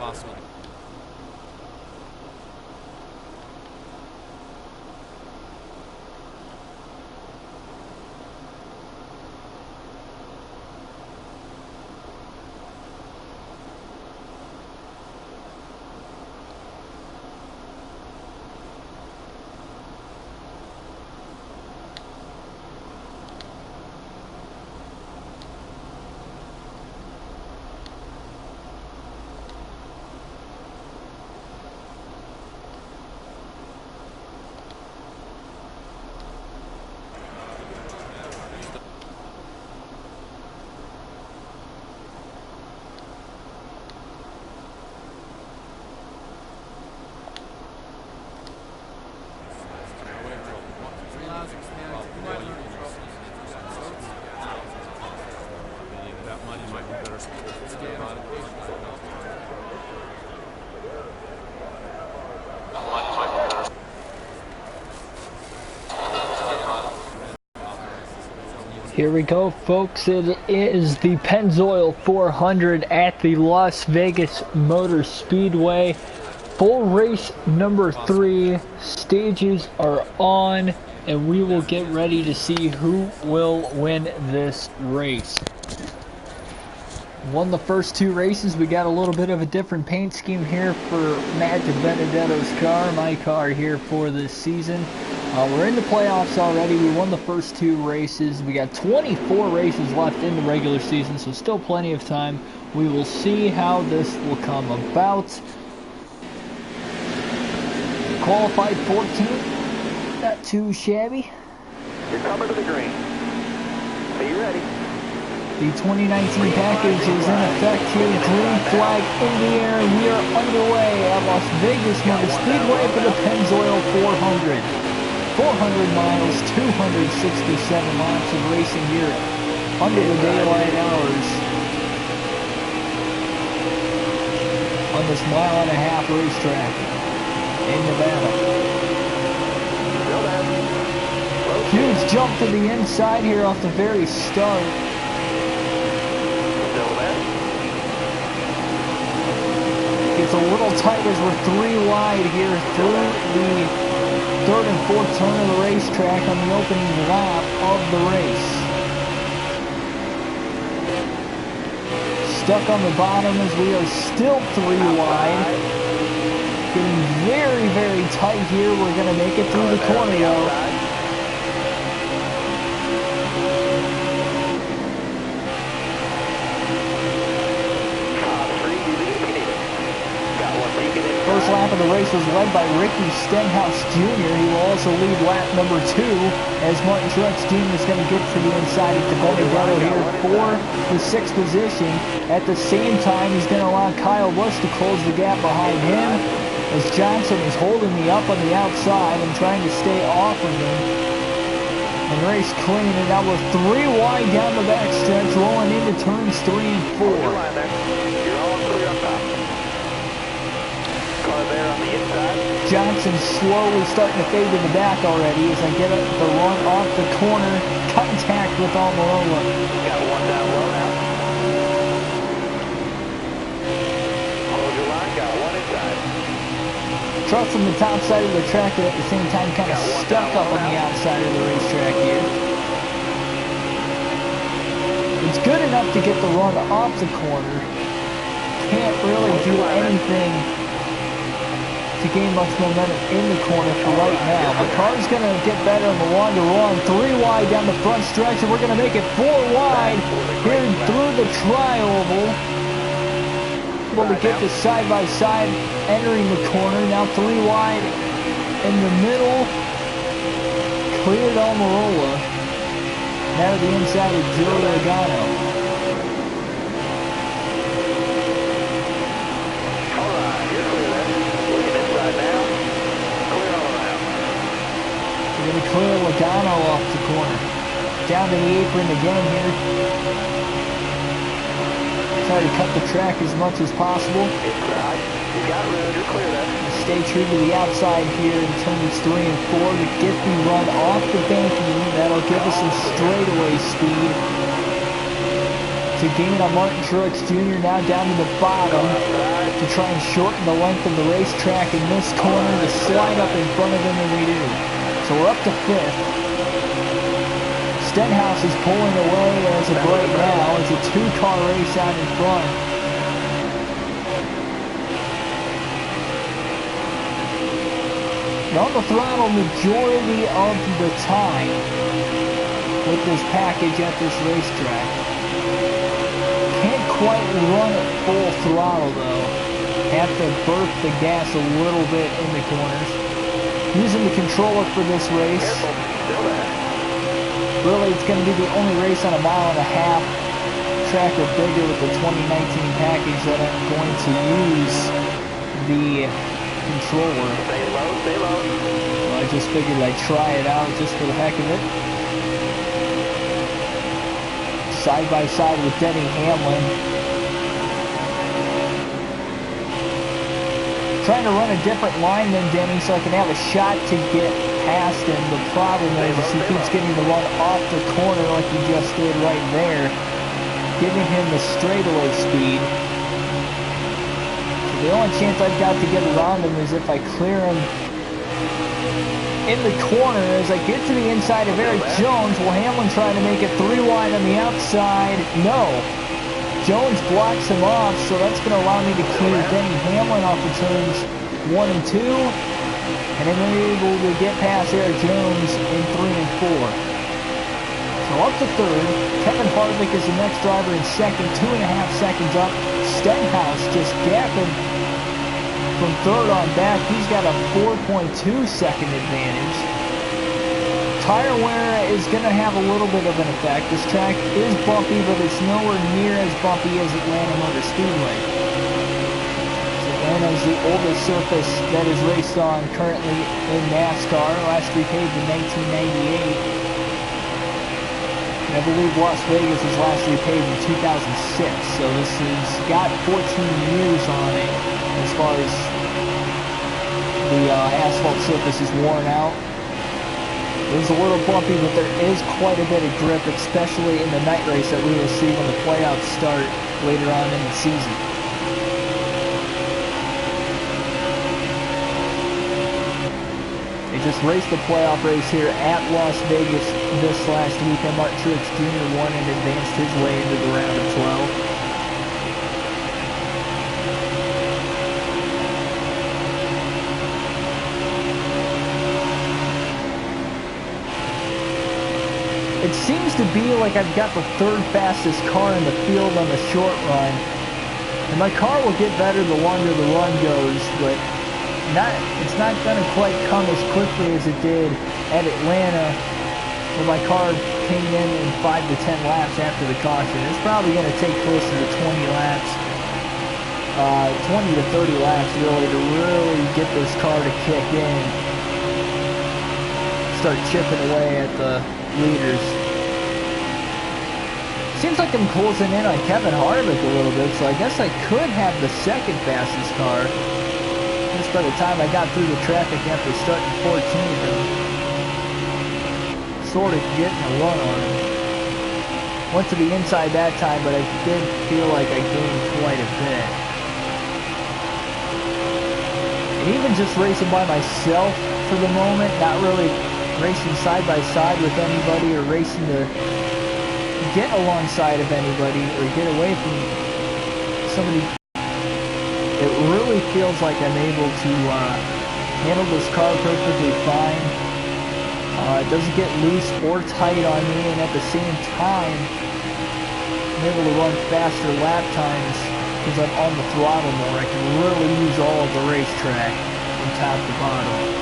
possible. Here we go, folks. It is the Penzoil 400 at the Las Vegas Motor Speedway. Full race number 3. Stages are on, and we will get ready to see who will win this race. Won the first 2 races. We got a little bit of a different paint scheme here for Matt DiBenedetto's car, my car here for this season. We're in the playoffs already. We won the first 2 races. We got 24 races left in the regular season, so still plenty of time. We will see how this will come about. Qualified 14th, not too shabby. You're coming to the green. Be ready. The 2019 package is in effect here. Green flag in the air. We are underway at Las Vegas Motor Speedway for the Penzoil 400. 400 miles, 267 laps of racing here under the daylight hours on this 1.5-mile racetrack in Nevada. Huge jump to the inside here off the very start. It's a little tight as we're 3 wide here through the 3rd and 4th turn of the racetrack on the opening lap of the race. Stuck on the bottom as we are still 3 wide. Getting very, very tight here. We're going to make it through the corner though. First lap of the race was led by Ricky Stenhouse Jr. He will also lead lap number 2 as Martin Truex Jr. is going to get to the inside of DiBenedetto here for the 6th position. At the same time, he's going to allow Kyle Busch to close the gap behind him as Johnson is holding me up on the outside and trying to stay off of him. And race clean, and now we're 3 wide down the backstretch, rolling into turns 3 and 4. Johnson slowly starting to fade to the back already as I get the run off the corner. Contact with Almirola. Got 1 down low now. Hold your line, got 1 inside. Trucks on the top side of the track, but at the same time kind of stuck up on the outside of the racetrack here. It's good enough to get the run off the corner. Can't really do anything to gain much momentum in the corner for right now. The car's going to get better on the 1-to-1. 3 wide down the front stretch, and we're going to make it 4 wide here through the tri-oval. Able to get this side-by-side entering the corner. Now 3 wide in the middle. Cleared Almirola. Now to the inside of Joe Logano. Going to clear Logano off the corner. Down to the apron again here. Try to cut the track as much as possible. Stay true to the outside here in turns 3 and 4 to get the run off the banking. That'll give us some straightaway speed. to gain on Martin Truex Jr. now down to the bottom to try and shorten the length of the racetrack in this corner to slide up in front of him, and we do. So we're up to 5th. Stenhouse is pulling away as of right now. It's a 2-car race out in front. On the throttle majority of the time with this package at this racetrack. Can't quite run at full throttle though. Have to burp the gas a little bit in the corners. Using the controller for this race. Really, it's going to be the only race on a 1.5 mile track or bigger with the 2019 package that I'm going to use the controller. Stay low, stay low. Well, I just figured I'd try it out just for the heck of it. Side by side with Denny Hamlin. Trying to run a different line than Denny so I can have a shot to get past him. The problem is he keeps getting the run off the corner like he just did right there, giving him the straightaway speed. The only chance I've got to get around him is if I clear him in the corner. As I get to the inside of Eric Jones, will Hamlin try to make it 3 wide on the outside? No. Jones blocks him off, so that's going to allow me to clear Denny Hamlin off of turns 1 and 2. And then we're able to get past Eric Jones in 3 and 4. So up to 3rd. Kevin Harvick is the next driver in 2nd, 2.5 seconds up. Stenhouse just gapping from 3rd on back. He's got a 4.2 second advantage. Tire wear is going to have a little bit of an effect. This track is bumpy, but it's nowhere near as bumpy as Atlanta Motor Speedway. Atlanta is the oldest surface that is raced on currently in NASCAR. Last repaved in 1998. I believe Las Vegas was last repaved in 2006, so this has got 14 years on it as far as the asphalt surface is worn out. It was a little bumpy, but there is quite a bit of grip, especially in the night race that we will see when the playoffs start later on in the season. They just raced the playoff race here at Las Vegas this last weekend. Martin Truex Jr. won and advanced his way into the round of 12. It seems to be like I've got the 3rd fastest car in the field on the short run. And my car will get better the longer the run goes, but it's not going to quite come as quickly as it did at Atlanta, where my car came in 5 to 10 laps after the caution. It's probably going to take closer to 20 laps, 20 to 30 laps really, to really get this car to kick in, start chipping away at the leaders. Seems like I'm closing in on Kevin Harvick a little bit, so I guess I could have the 2nd fastest car. Just by the time I got through the traffic after starting 14th and sort of getting a run on him. Went to the inside that time, but I did feel like I gained quite a bit. And even just racing by myself for the moment, not really racing side by side with anybody or racing to get alongside of anybody or get away from somebody. It really feels like I'm able to handle this car perfectly fine. It doesn't get loose or tight on me, and at the same time, I'm able to run faster lap times because I'm on the throttle more. I can really use all of the racetrack from top to bottom.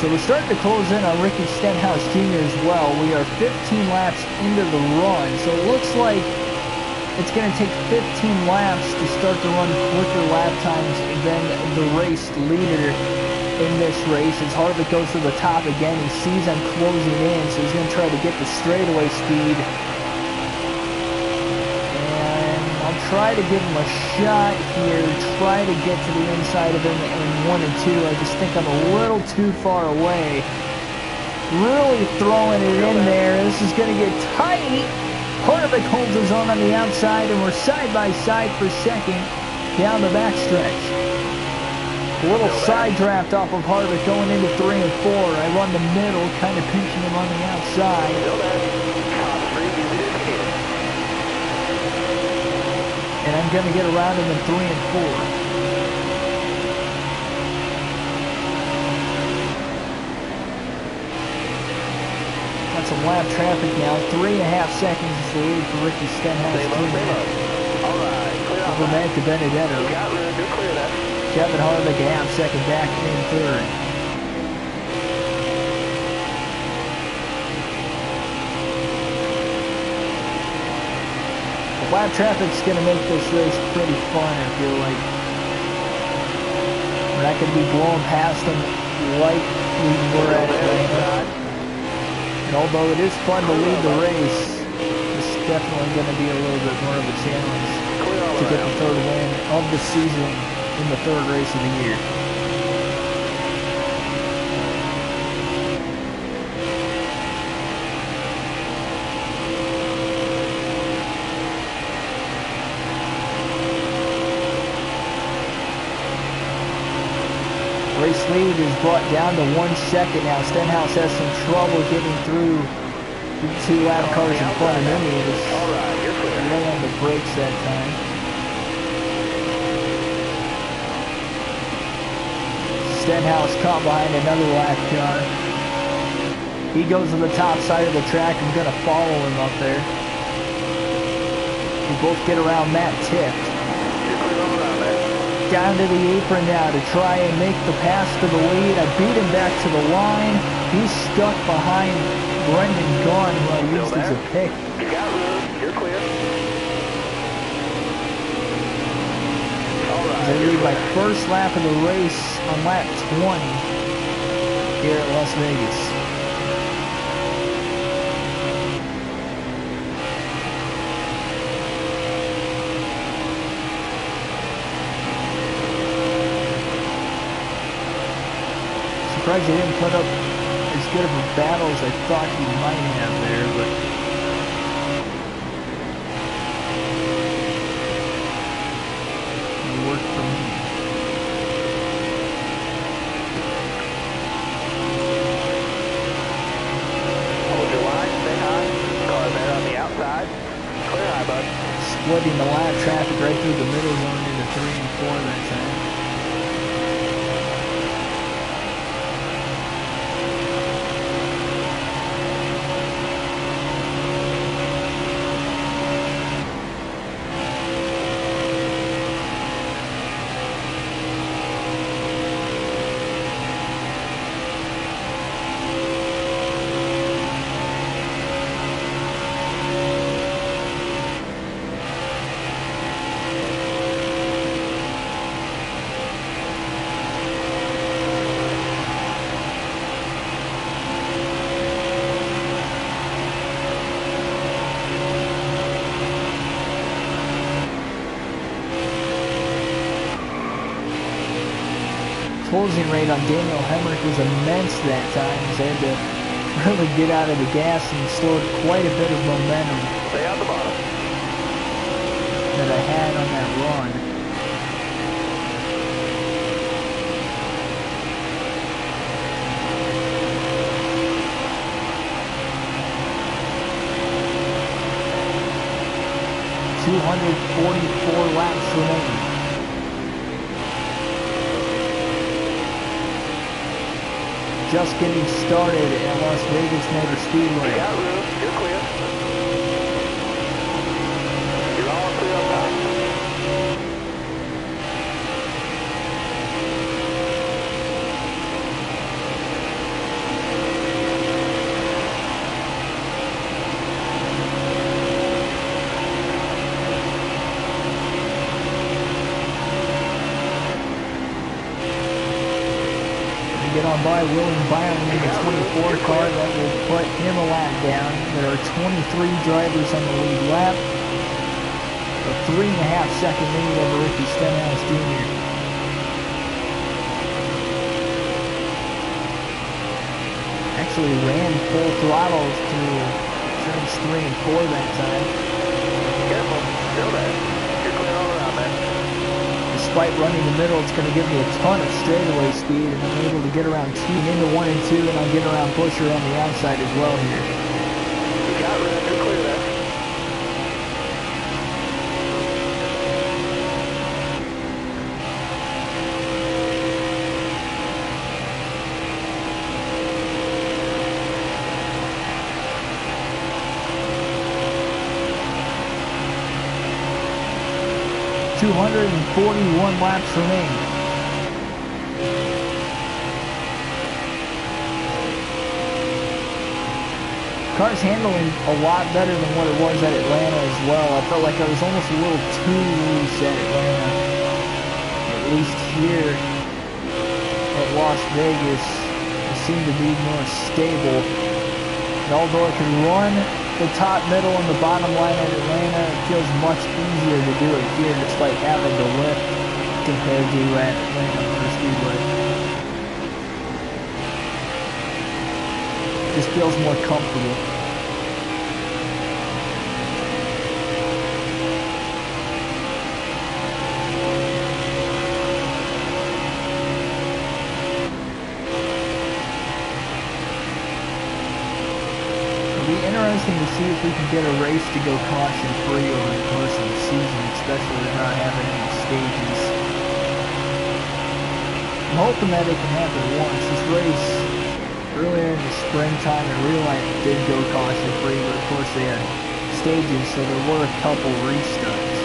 So we're starting to close in on Ricky Stenhouse Jr. as well. We are 15 laps into the run, so it looks like it's going to take 15 laps to start to run quicker lap times than the race leader in this race. As Harvick goes to the top again, he sees I'm closing in, so he's going to try to get the straightaway speed. Try to give him a shot here, try to get to the inside of him in 1 and 2. I just think I'm a little too far away really throwing it in there. This is going to get tight. Harvick holds his own on the outside, and we're side by side for second down the backstretch. A little side draft off of Harvick going into 3 and 4. I run the middle, kind of pinching him on the outside. And I'm going to get around him in 3 and 4. Got some lap traffic now. 3.5 seconds is the lead for Ricky Stenhouse Jr. Over Matt to Benedetto. Kevin Harvick a half second back in third. The lap traffic's going to make this race pretty fun, I feel like. We're not going to be blowing past them like we were at Atlanta. And although it is fun to lead the race, it's definitely going to be a little bit more of a challenge to get the third win of the season in the third race of the year. Race lead is brought down to 1 second now. Stenhouse has some trouble getting through the 2 lap cars in front of him. He was right on the brakes that time. Stenhouse caught behind another lap car. He goes to the top side of the track. I'm going to follow him up there. We both get around Matt Tift. Down to the apron now to try and make the pass to the lead. I beat him back to the line. He's stuck behind Brendan Gaughan, who I used as a pick. You got room. You're clear. I lead my first lap of the race on lap 20 here at Las Vegas. Surprised he didn't put up as good of a battle as I thought he might have there, but it worked for me. Hold your line, stay high. Car there on the outside. Clear high, bud. Splitting the lap traffic right through the middle zone into 3 and 4 that time. Closing rate on Daniel Hemrick was immense that time, as I had to really get out of the gas and slowed quite a bit of momentum Stay on the bottom. that I had on that run. .244 laps remaining. Just getting started at Las Vegas Motor Speedway. You got room. You're clear. You're all clear up top. Get on by William Byron in the 24 car. That will put him a lap down. There are 23 drivers on the lead lap. A 3.5 second lead over Ricky Stenhouse Jr. actually ran full throttle through turns 3 and 4 that time. Careful. Still there. You're clear all around, man. Despite running the middle, it's going to give me a ton of straightaway speed, and I'm able to get around Team into 1 and 2, and I'll get around Busher on the outside as well here. You got rid of. You're clear there. 241 laps remain. Car's handling a lot better than what it was at Atlanta as well. I felt like I was almost a little too loose at Atlanta. At least here at Las Vegas, it seemed to be more stable. And although I can run the top, middle, and the bottom line at Atlanta, it feels much easier to do it here despite having to lift compared to at Atlanta Motor Speedway. Just feels more comfortable. Interesting to see if we can get a race to go caution free over the course of the season, especially with not having any stages. I'm hoping that it can happen once. This race earlier in the springtime in real life did go caution free, but of course they had stages, so there were a couple restarts.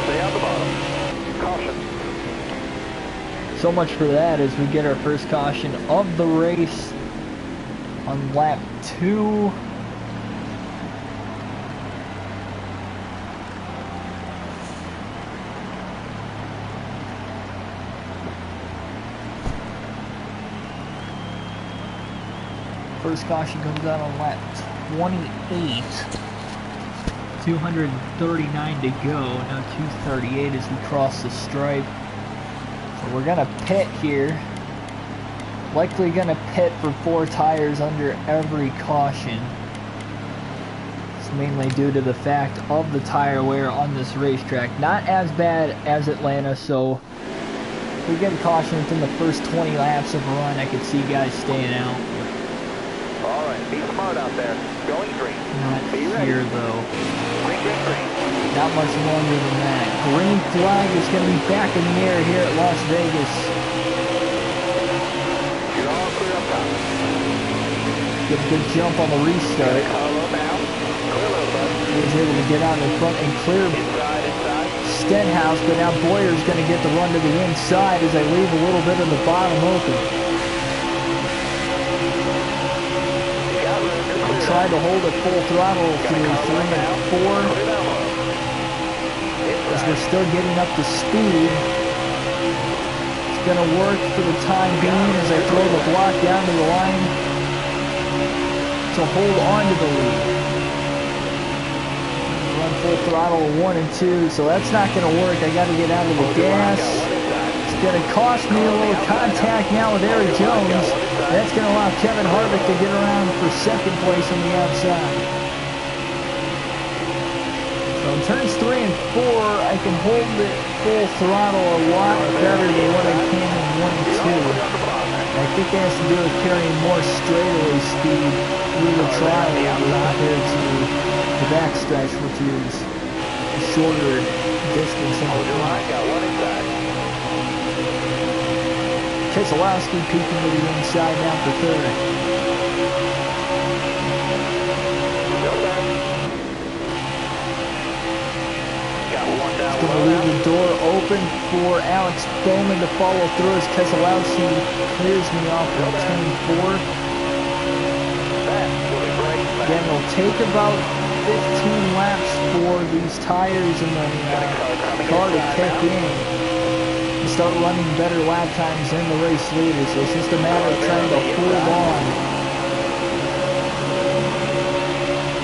Stay out the bottom. Caution. So much for that as we get our first caution of the race on lap 2. First caution comes out on lap 28. 239 to go. Now 238 as we cross the stripe. So we're gonna pit here. Likely gonna pit for 4 tires under every caution. It's mainly due to the fact of the tire wear on this racetrack. Not as bad as Atlanta, so if we get a caution within the first 20 laps of a run, I could see guys staying out. Alright, be smart out there. Going green. Not Be ready. here though. Green, green, green. Not much longer than that. Green flag is going to be back in the air here at Las Vegas. You're all clear up top. Get a good jump on the restart. Hello now. Clear low, bud. He was able to get out in front and clear Inside. Stenhouse, but now Boyer's going to get the run to the inside as I leave a little bit of the bottom open. You got room. You're clear. Tried to hold it full throttle through 3 and 4. Clear down low. As we're still getting up to speed. It's going to work for the time being as I throw the block down to the line to hold on to the lead. Run full throttle 1 and 2, so that's not going to work. I got to get out of the gas. It's going to cost me a little contact now with Eric Jones. That's going to allow Kevin Harvick to get around for 2nd place on the outside. So in turns 3 and 4, I can hold it full throttle a lot better than what I can in 1 and 2. I think it has to do with carrying more straightaway speed through the trial compared to the backstretch, which is a shorter distance in the front. Keselowski peeking to the inside now for 3rd. Going to leave the door open for Alex Bowman to follow through as Keselowski clears me off in turn 4. Again, it'll take about 15 laps for these tires and the car to kick in and start running better lap times than the race leader. So it's just a matter of trying to hold on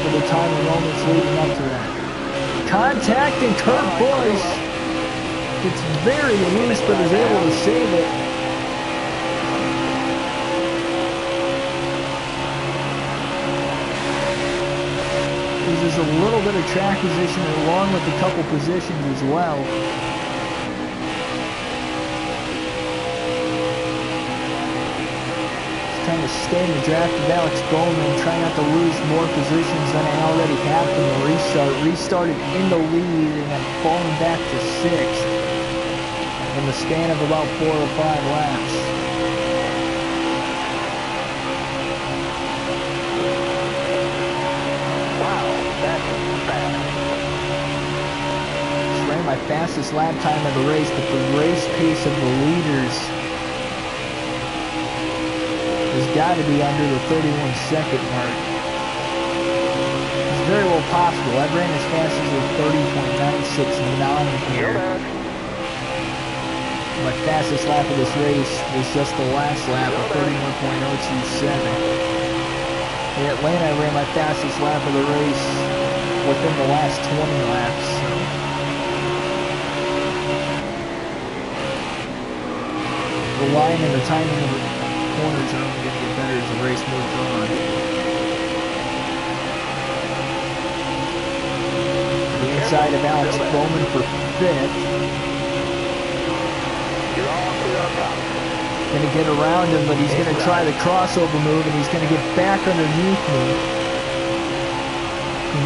for the time and moments leading up to that. Contact and Kurt Busch gets very loose but is able to save it. loses a little bit of track position along with a couple positions as well. Just trying to stay in the draft with Alex Bowman, trying not to lose more positions than I already have from the restart. Restarted in the lead and then falling back to 6th in the span of about 4 or 5 laps. My fastest lap time of the race, but the race pace of the leaders has got to be under the 31-second mark. It's very well possible. I ran as fast as a 30.969 here. My fastest lap of this race was just the last lap of 31.027. In Atlanta, I ran my fastest lap of the race within the last 20 laps. The line and the timing of the corners are only going to get better as the race moves on. The inside of Alex Bowman for 5th. Going to get around him, but he's going to try the crossover move, and he's going to get back underneath me.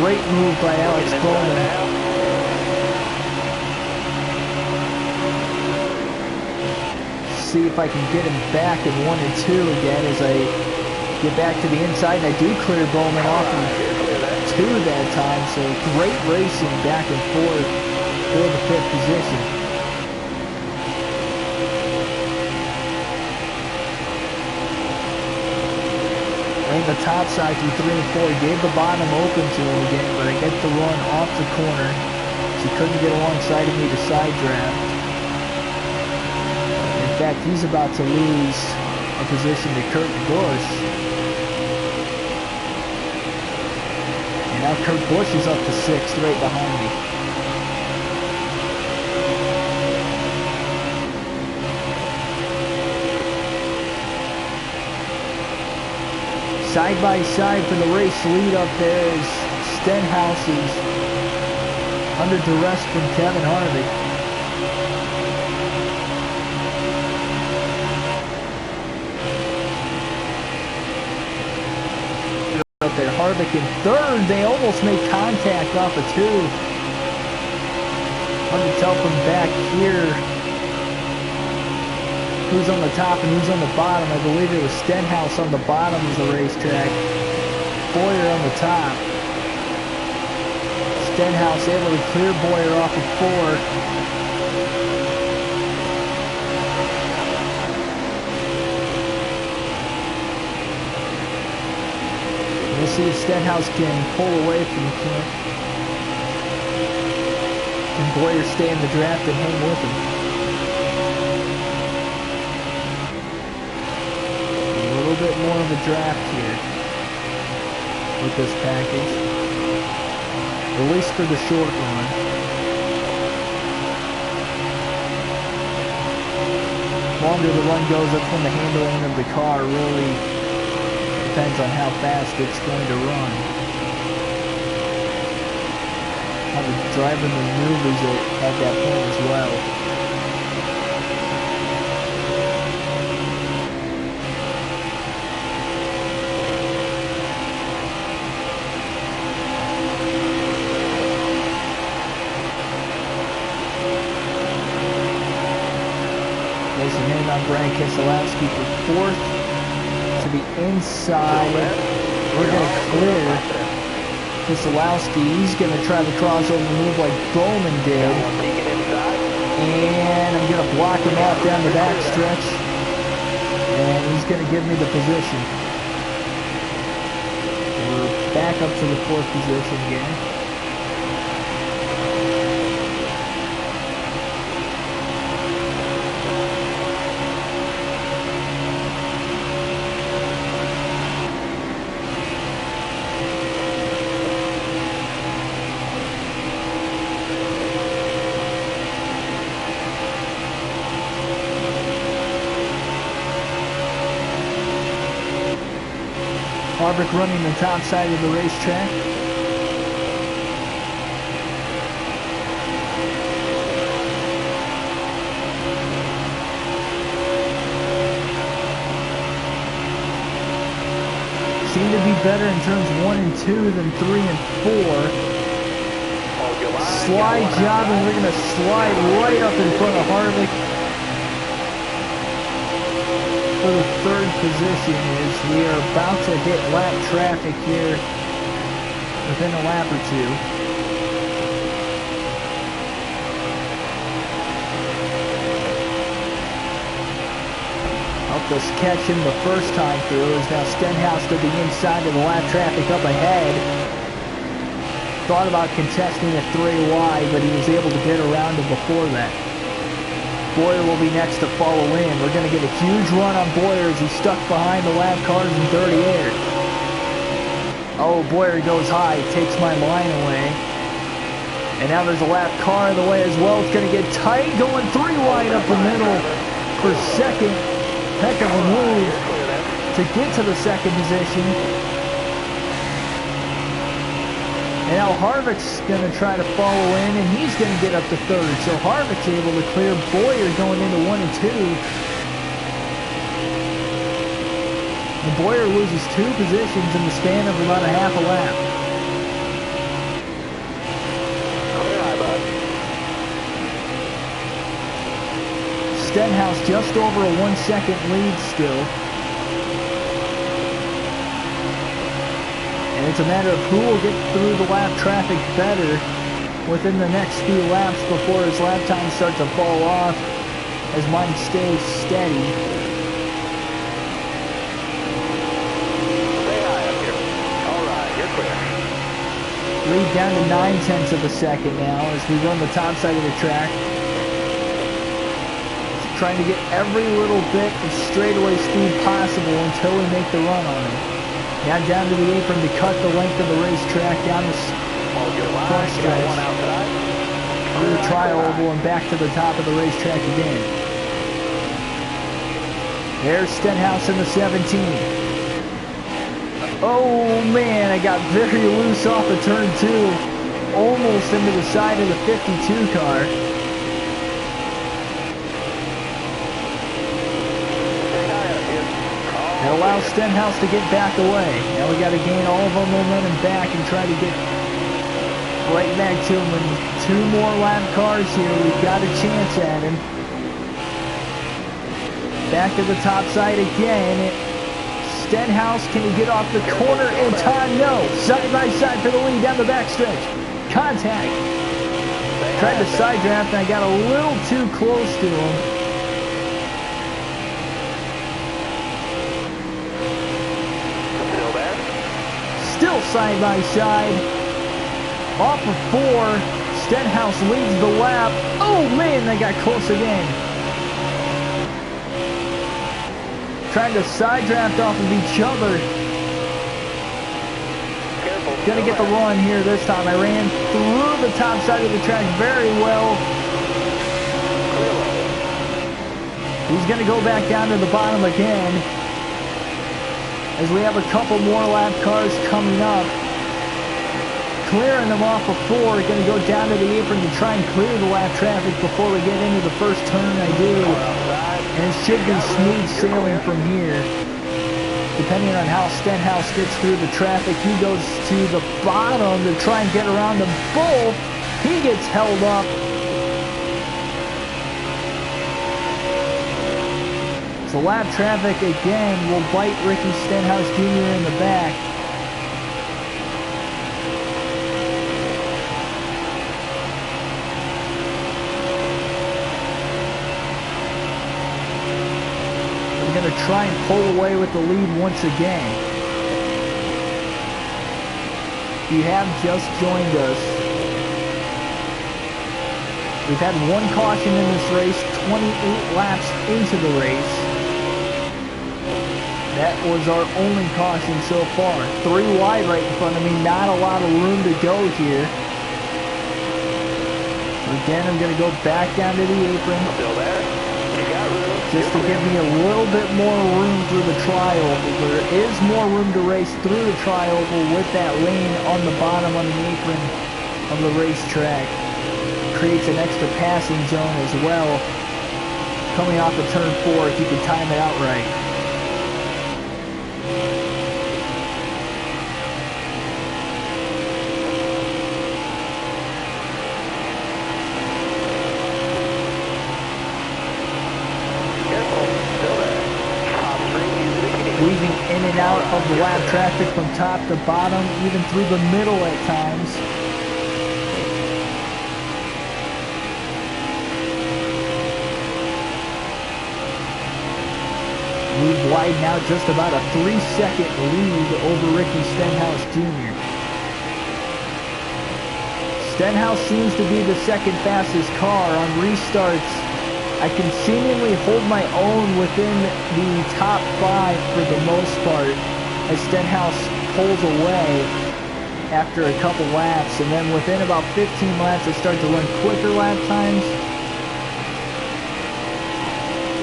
Great move by Alex Bowman. See if I can get him back in 1 and 2 again as I get back to the inside, and I do clear Bowman off in 2 that time, so great racing back and forth for the 5th position. Ran the top side through 3 and 4, gave the bottom open to him again, but I get the run off the corner, so he couldn't get alongside of me to side draft. In fact, he's about to lose a position to Kurt Busch. And now Kurt Busch is up to 6th right behind me. Side by side for the race lead up there is Stenhouse's under duress from Kevin Harvick. Up there, Harvick in 3rd. They almost made contact off of 2. Hard to tell from back here who's on the top and who's on the bottom. I believe it was Stenhouse on the bottom of the racetrack, Boyer on the top. Stenhouse able to clear Boyer off of 4. We'll see if Stenhouse can pull away from him. Can Boyer stay in the draft and hang with him? A little bit more of a draft here with this package, at least for the short run. The longer the run goes, that's when the handling of the car really depends on how fast it's going to run. How the driver maneuvers it at that point as well. Placing in on Brian Keselowski for 4th. To the inside, we're going to clear Keselowski. He's going to try the crossover move like Bowman did, and I'm going to block him off down the back stretch, and he's going to give me the position. We're back up to the 4th position again. Harvick running the top side of the racetrack. seem to be better in turns 1 and 2 than 3 and 4. Slide job, and we're going to slide right up in front of Harvick for the third position as we are about to hit lap traffic here within a lap or two. Helped us catch him the first time through as now Stenhouse to the inside of the lap traffic up ahead. Thought about contesting a 3 wide, but he was able to get around him before that. Boyer will be next to follow in. We're going to get a huge run on Boyer as he's stuck behind the lap cars in dirty air. Oh, Boyer goes high, takes my line away. And now there's a lap car in the way as well. It's going to get tight, going 3 wide up the middle for second. Heck of a move to get to the second position. And now Harvick's going to try to follow in, and he's going to get up to third. So Harvick's able to clear Boyer going into 1 and 2. And Boyer loses 2 positions in the span of about a half a lap. Stenhouse just over a 1 second lead still. And it's a matter of who will get through the lap traffic better within the next few laps before his lap time starts to fall off as mine stays steady. Stay high up here. All right, you're clear. Lead down to 9/10 of a second now as we run the top side of the track. Trying to get every little bit of straightaway speed possible until we make the run on it. Now down to the apron to cut the length of the racetrack down the front stretch. Through the tri-oval and back to the top of the racetrack again. There's Stenhouse in the 17. Oh man, I got very loose off of turn 2. Almost into the side of the 52 car. It allows Stenhouse to get back away. Now we got to gain all of our momentum back and try to get right back to him. And 2 more lap cars here. We've got a chance at him. Back to the top side again. Stenhouse, can he get off the corner in time? No. Side by side for the lead down the backstretch. Contact. Tried to side draft and I got a little too close to him. Still side by side. Off of 4. Stenhouse leads the lap. Oh man, they got close again. Trying to side draft off of each other. Gonna get the run here this time. I ran through the top side of the track very well. He's gonna go back down to the bottom again. As we have a couple more lap cars coming up. Clearing them off of 4, going to go down to the apron to try and clear the lap traffic before we get into the first turn. I do. And it should be smooth sailing from here. Depending on how Stenhouse gets through the traffic, he goes to the bottom to try and get around them both. He gets held up. So lap traffic again will bite Ricky Stenhouse Jr. in the back. We're going to try and pull away with the lead once again. If you have just joined us, we've had 1 caution in this race, 28 laps into the race. That was our only caution so far. 3 wide right in front of me. Not a lot of room to go here. Again, I'm going to go back down to the apron. Still there. You got room. Just to give me a little bit more room through the tri-oval. There is more room to race through the tri-oval with that lane on the bottom on the apron of the racetrack. Creates an extra passing zone as well. Coming off of turn 4 if you can time it out right. weaving in and out of the lap traffic from top to bottom, even through the middle at times. We've widened out just about a 3-second lead over Ricky Stenhouse Jr. Stenhouse seems to be the second fastest car on restarts. I can seemingly hold my own within the top 5 for the most part as Stenhouse pulls away after a couple laps, and then within about 15 laps I start to run quicker lap times.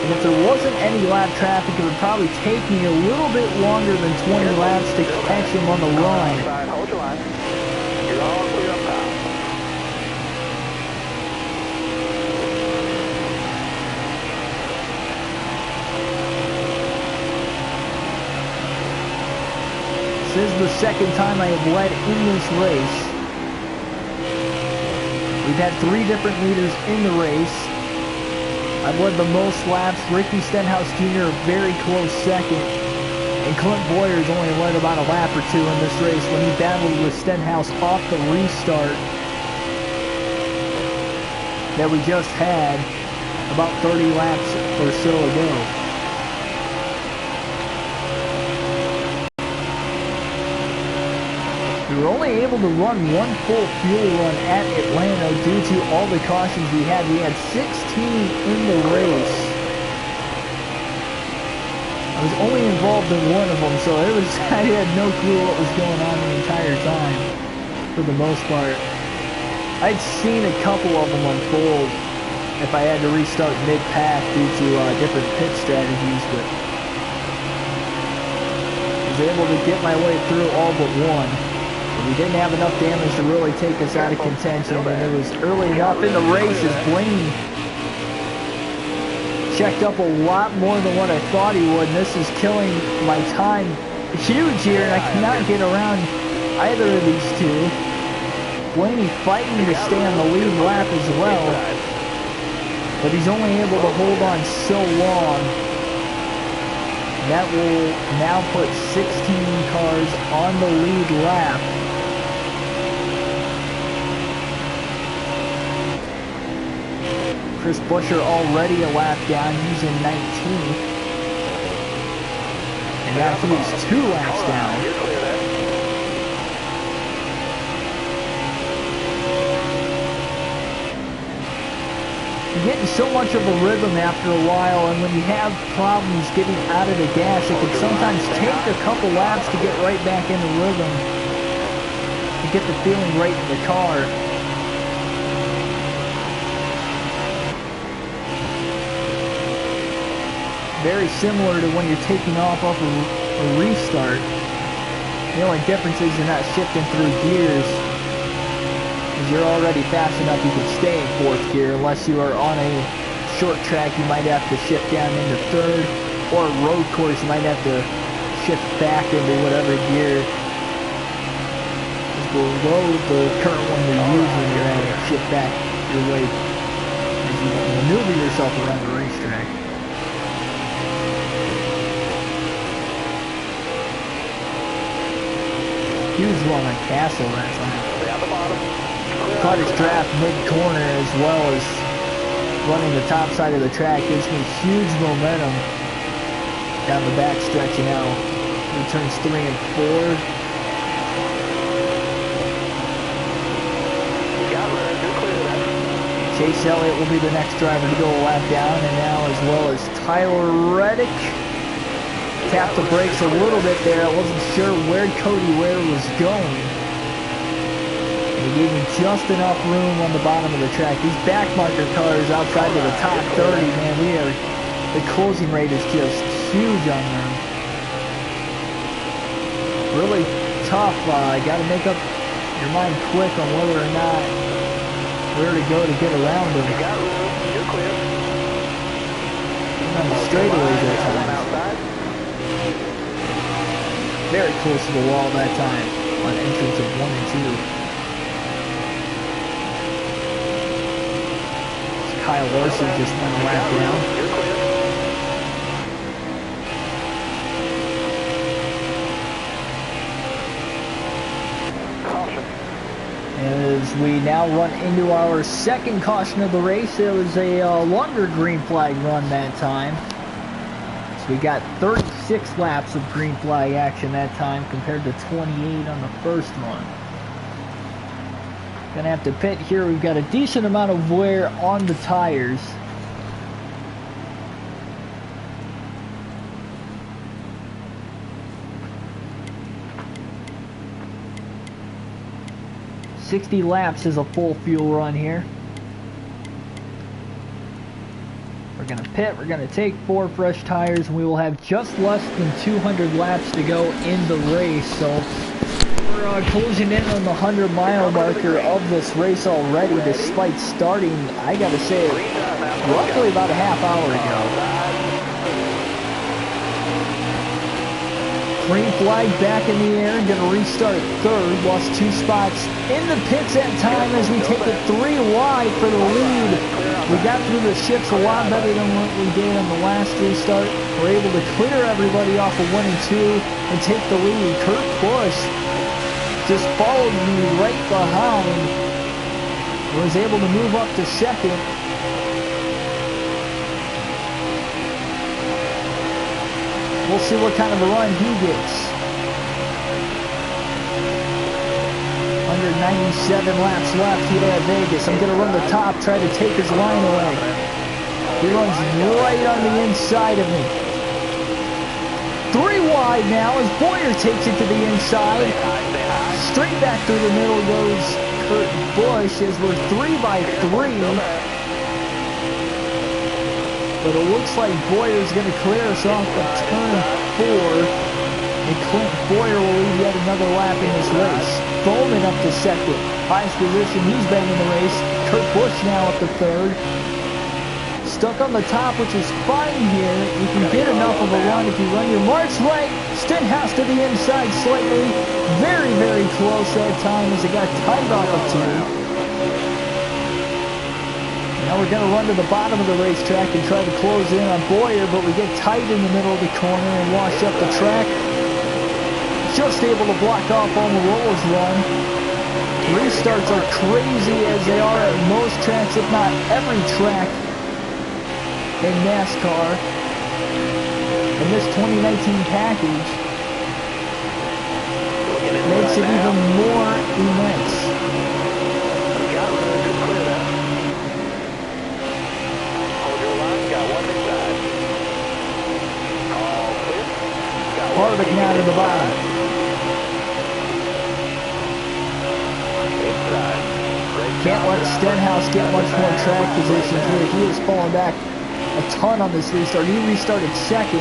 And if there wasn't any lap traffic, it would probably take me a little bit longer than 20 laps to catch him on the run. Hold your line. You're all clear up top. This is the second time I have led in this race. We've had 3 different leaders in the race. I've led the most laps. Ricky Stenhouse Jr. a very close second. And Clint Boyer's only led about a lap or 2 in this race when he battled with Stenhouse off the restart that we just had about 30 laps or so ago. We were only able to run 1 full fuel run at Atlanta due to all the cautions we had. We had 16 in the race. I was only involved in one of them, so I had no clue what was going on the entire time, for the most part. I'd seen a couple of them unfold if I had to restart mid-pack due to different pit strategies, but I was able to get my way through all but one. We didn't have enough damage to really take us out of contention, and it was early enough in the race as Blaney checked up a lot more than what I thought he would, and this is killing my time huge here, and I cannot get around either of these two. Blaney fighting to stay on the lead lap as well, but he's only able to hold on so long. That will now put 16 cars on the lead lap. Chris Buescher already a lap down. He's in 19th. And now he's 2 laps down. You're getting so much of a rhythm after a while, and when you have problems getting out of the gas, it can sometimes take a couple laps to get right back in the rhythm, to get the feeling right in the car. Very similar to when you're taking off a restart. The only difference is you're not shifting through gears. Because you're already fast enough you can stay in 4th gear. Unless you are on a short track, you might have to shift down into 3rd. Or a road course, you might have to shift back into whatever gear is below the current one you're using. You're having to shift back your way as you maneuver yourself around the racetrack. Huge run on Castle that time. Caught his draft mid-corner as well as running the top side of the track. Gives me huge momentum down the back stretch now. He turns 3 and 4. Chase Elliott will be the next driver to go a lap down, and now as well as Tyler Reddick. Tapped the brakes a little bit there. I wasn't sure where Cody Ware was going. And he gave me just enough room on the bottom of the track. These back marker cars outside of the top 30, man, the closing rate is just huge on them. Really tough. Got to make up your mind quick on whether or not where to go to get around them. You're clear. On the straightaways at times. Very close to the wall that time on entrance of 1 and 2. Kyle Larson just went a lap down. as we now run into our second caution of the race. It was a longer green flag run that time. So we got 36 laps of green flag action that time compared to 28 on the first one. Gonna have to pit here. We've got a decent amount of wear on the tires. $60 laps is a full fuel run here. We're gonna pit, we're gonna take 4 fresh tires, and we will have just less than 200 laps to go in the race. So we're closing in on the 100-mile marker of this race already, despite starting, I gotta say, roughly about a half hour ago. Green flag back in the air, gonna restart third, lost 2 spots in the pits that time as we take it 3 wide for the lead. We got through the shifts a lot better than what we did on the last restart. We're able to clear everybody off of 1 and 2 and take the lead. Kurt Busch just followed me right behind, was able to move up to second. We'll see what kind of a run he gets. 197 laps left here at Vegas. I'm going to run the top, try to take his line away. He runs right on the inside of me. 3 wide now as Boyer takes it to the inside. Straight back through the middle goes Kurt Busch as we're 3 by 3. But it looks like Boyer's going to clear us off of turn 4. And Clint Boyer will lead yet another lap in this race. Bowman up to second. Highest position he's been in the race. Kurt Busch now up to third. Stuck on the top, which is fine here. You can get enough of a run if you run your marks right. Stenhouse to the inside slightly. Very, very close that time as it got tight off of 2. Now we're going to run to the bottom of the racetrack and try to close in on Boyer, but we get tight in the middle of the corner and wash up the track. Just able to block off on the rolls run. Restarts are crazy as they are at most tracks, if not every track in NASCAR. And this 2019 package makes it even more immense. Harvick now to the bottom. Can't let Stenhouse get much more track position here. He has fallen back a ton on this restart. He restarted second.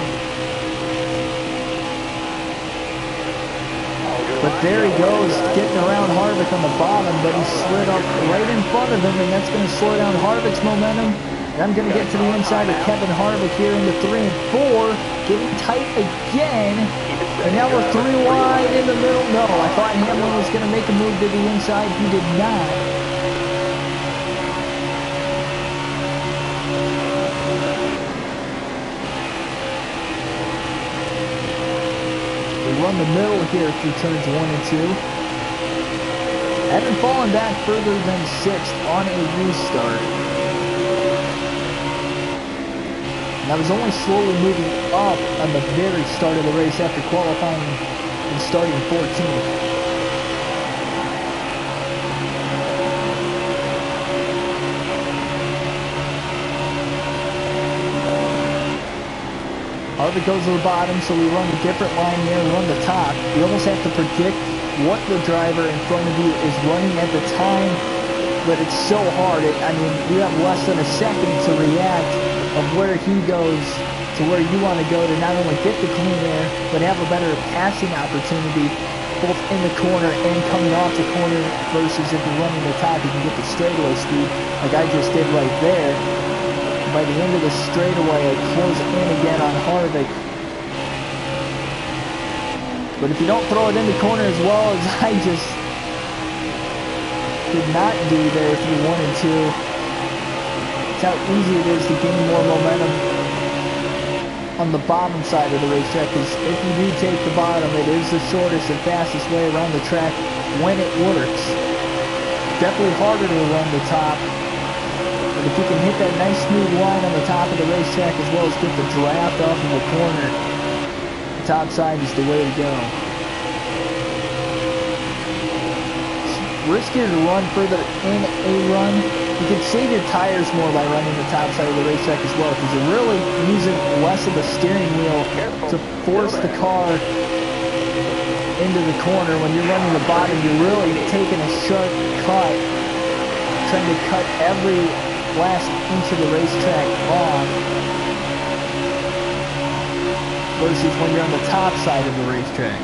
But there he goes, getting around Harvick on the bottom, but he slid up right in front of him, and that's going to slow down Harvick's momentum. And I'm going to get to the inside of Kevin Harvick here into 3 and 4. Getting tight again. And now we're 3 wide in the middle. No, I thought Hamlin was going to make a move to the inside. He did not. We run the middle here through turns 1 and 2. Haven't fallen back further than 6th on a restart. And I was only slowly moving up on the very start of the race after qualifying and starting 14th. Harvick goes to the bottom, so we run a different line here and run the top. You almost have to predict what the driver in front of you is running at the time, but it's so hard. I mean, you have less than a second to react of where he goes to where you want to go to not only get the clean air, but have a better passing opportunity both in the corner and coming off the corner versus if you're running the top, you can get the straightaway speed like I just did right there. By the end of the straightaway, I close in again on Harvick. But if you don't throw it in the corner as well as I just did not do there through 1 and 2, how easy it is to gain more momentum on the bottom side of the racetrack, because if you do take the bottom, it is the shortest and fastest way around the track when it works. Definitely harder to run the top. But if you can hit that nice smooth line on the top of the racetrack as well as get the draft off of the corner, the top side is the way to go. Riskier to run further in a run. You can save your tires more by running the top side of the racetrack as well, because you're really using less of the steering wheel to force the car into the corner. When you're running the bottom, you're really taking a sharp cut, trying to cut every last inch of the racetrack off, versus when you're on the top side of the racetrack.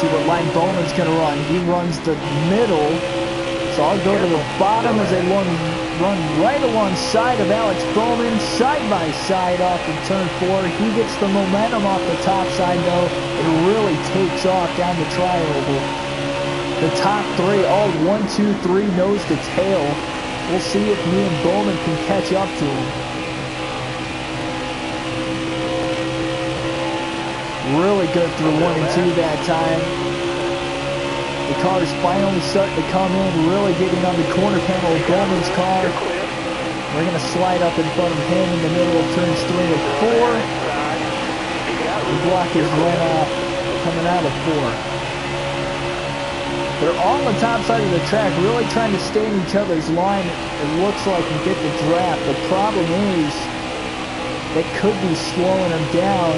See what line Bowman's going to run. He runs the middle, so I'll go to the bottom as they run right alongside of Alex Bowman, side by side off of turn 4. He gets the momentum off the top side though. It really takes off down the tri-oval. The top 3, all 1, 2, 3 nose to tail. We'll see if me and Bowman can catch up to him. Really good through 1 and 2 that time. The car's finally starting to come in, really getting on the corner panel of Bowman's car. We're going to slide up in front of him in the middle of turns 3 and 4. The block is run off coming out of 4. They're on the top side of the track, really trying to stay in each other's line, it looks like, and get the draft. The problem is, it could be slowing them down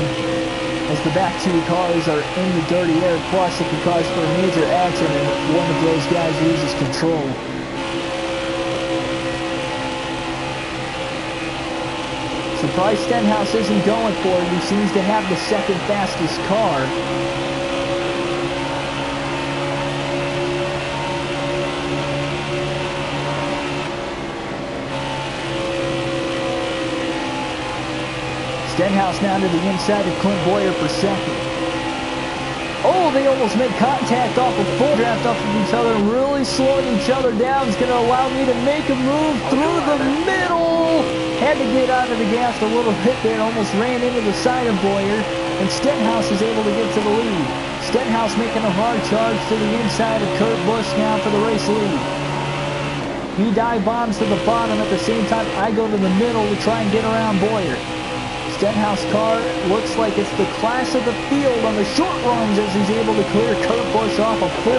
as the back 2 cars are in the dirty air, plus it could cause for a major accident if one of those guys loses control. Surprise Stenhouse isn't going for it. He seems to have the second fastest car. Stenhouse now to the inside of Clint Boyer for second. Oh, they almost make contact off a full draft off of each other, really slowing each other down. It's going to allow me to make a move through the middle. Had to get out of the gas a little bit there, almost ran into the side of Boyer, and Stenhouse is able to get to the lead. Stenhouse making a hard charge to the inside of Kurt Busch now for the race lead. He dive bombs to the bottom at the same time. I go to the middle to try and get around Boyer. Stenhouse car looks like it's the class of the field on the short runs as he's able to clear Kurt Busch off of 4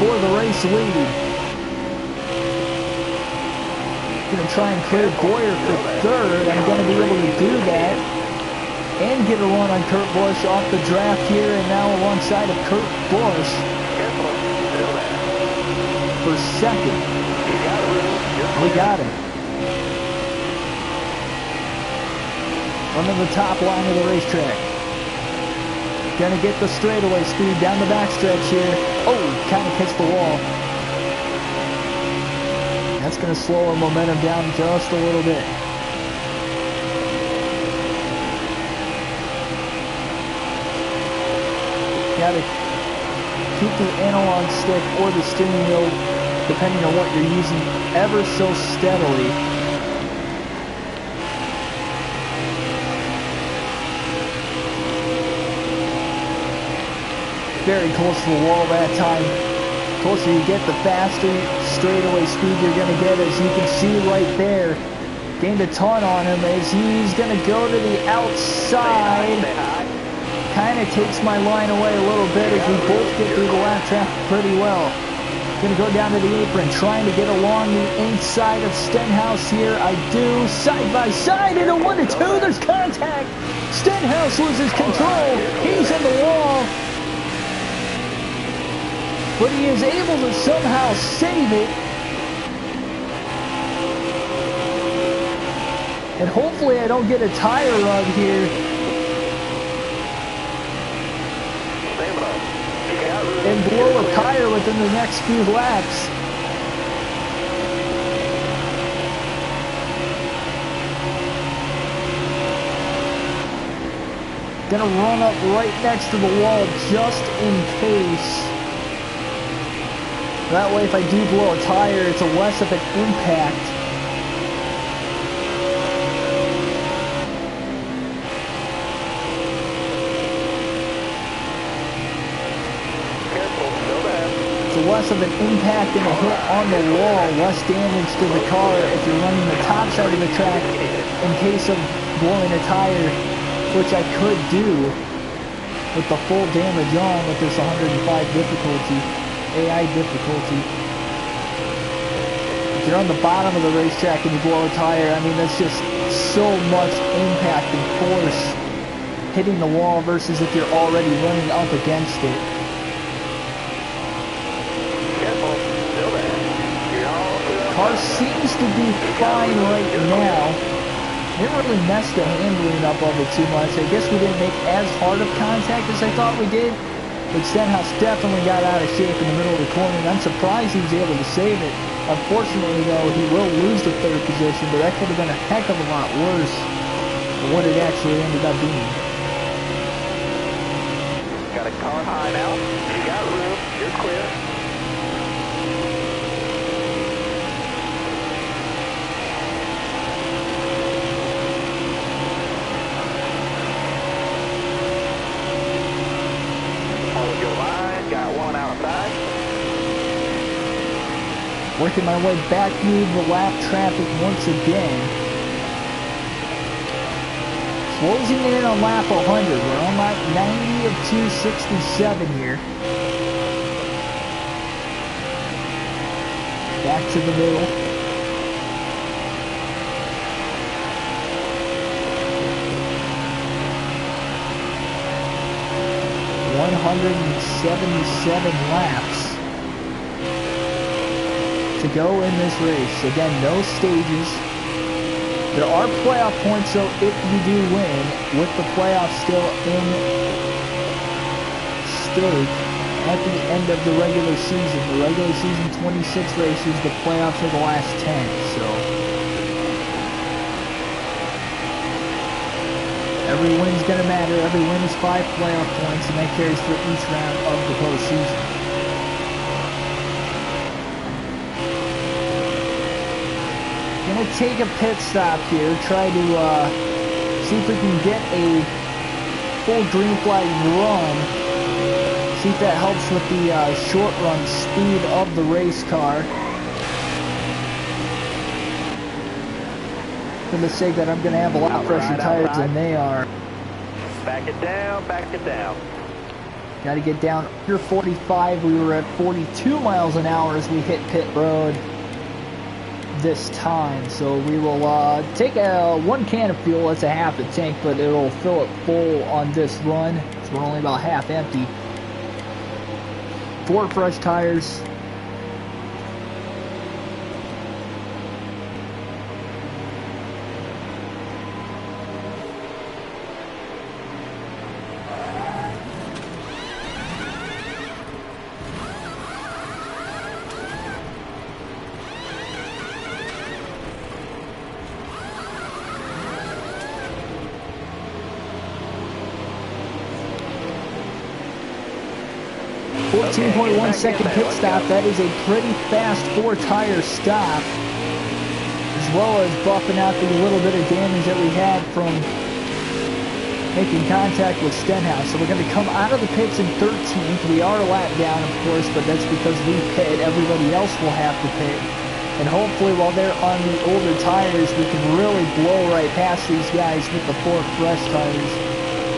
for the race lead. Going to try and clear Boyer for 3rd. I'm going to be able to do that and get a run on Kurt Busch off the draft here, and now alongside of Kurt Busch for 2nd. We got him. Under the top line of the racetrack. Gonna get the straightaway speed down the backstretch here. Oh, kind of hits the wall. That's gonna slow our momentum down just a little bit. Gotta keep the analog stick or the steering wheel, depending on what you're using, ever so steadily. Very close to the wall that time. The closer you get, the faster straightaway speed you're going to get, as you can see right there. Gained a ton on him as he's going to go to the outside. Kind of takes my line away a little bit as we both get through the lap traffic pretty well. Going to go down to the apron, trying to get along the inside of Stenhouse here. I do. Side by side in a 1 to 2. There's contact. Stenhouse loses control. He's in the wall. But he is able to somehow save it. And hopefully I don't get a tire rub here. And blow a tire within the next few laps. Gonna run up right next to the wall just in case. That way, if I do blow a tire, it's a less of an impact. So less of an impact and a hit on the wall, less damage to the car if you're running the top side of the track in case of blowing a tire, which I could do with the full damage on with this 105 difficulty, AI difficulty. If you're on the bottom of the racetrack and you blow a tire, I mean, that's just so much impact and force hitting the wall versus if you're already running up against it. Car seems to be fine right now. Didn't really mess the handling up of it too much. I guess we didn't make as hard of contact as I thought we did. But Stenhouse definitely got out of shape in the middle of the corner, and I'm surprised he was able to save it. Unfortunately, though, he will lose the third position, but that could have been a heck of a lot worse than what it actually ended up being. Got a car high now. You got room. You're clear. Working my way back through the lap traffic once again. Closing in on lap 100. We're on lap 90 of 267 here. Back to the middle. $177 laps to go in this race. Again, no stages. There are playoff points, so if you do win, with the playoffs still in stake at the end of the regular season. The regular season 26 races, the playoffs are the last 10, so every win's gonna matter. Every win is 5 playoff points, and that carries for each round of the postseason. Gonna take a pit stop here, try to see if we can get a full green flag run, see if that helps with the short run speed of the race car. For the sake that I'm gonna have a lot fresher tires than they are. Back it down, back it down. Gotta get down under 45. We were at 42 miles an hour as we hit pit road this time, so we will take one can of fuel. That's a half a tank, but it'll fill it full on this run, so we're only about half empty. 4 fresh tires. Okay, 14.1 second pit stop. That is a pretty fast 4-tire stop, as well as buffing out the little bit of damage that we had from making contact with Stenhouse. So we're going to come out of the pits in 13th. We are a lap down, of course, but that's because we pit. Everybody else will have to pit. And hopefully while they're on the older tires, we can really blow right past these guys with the 4 fresh tires.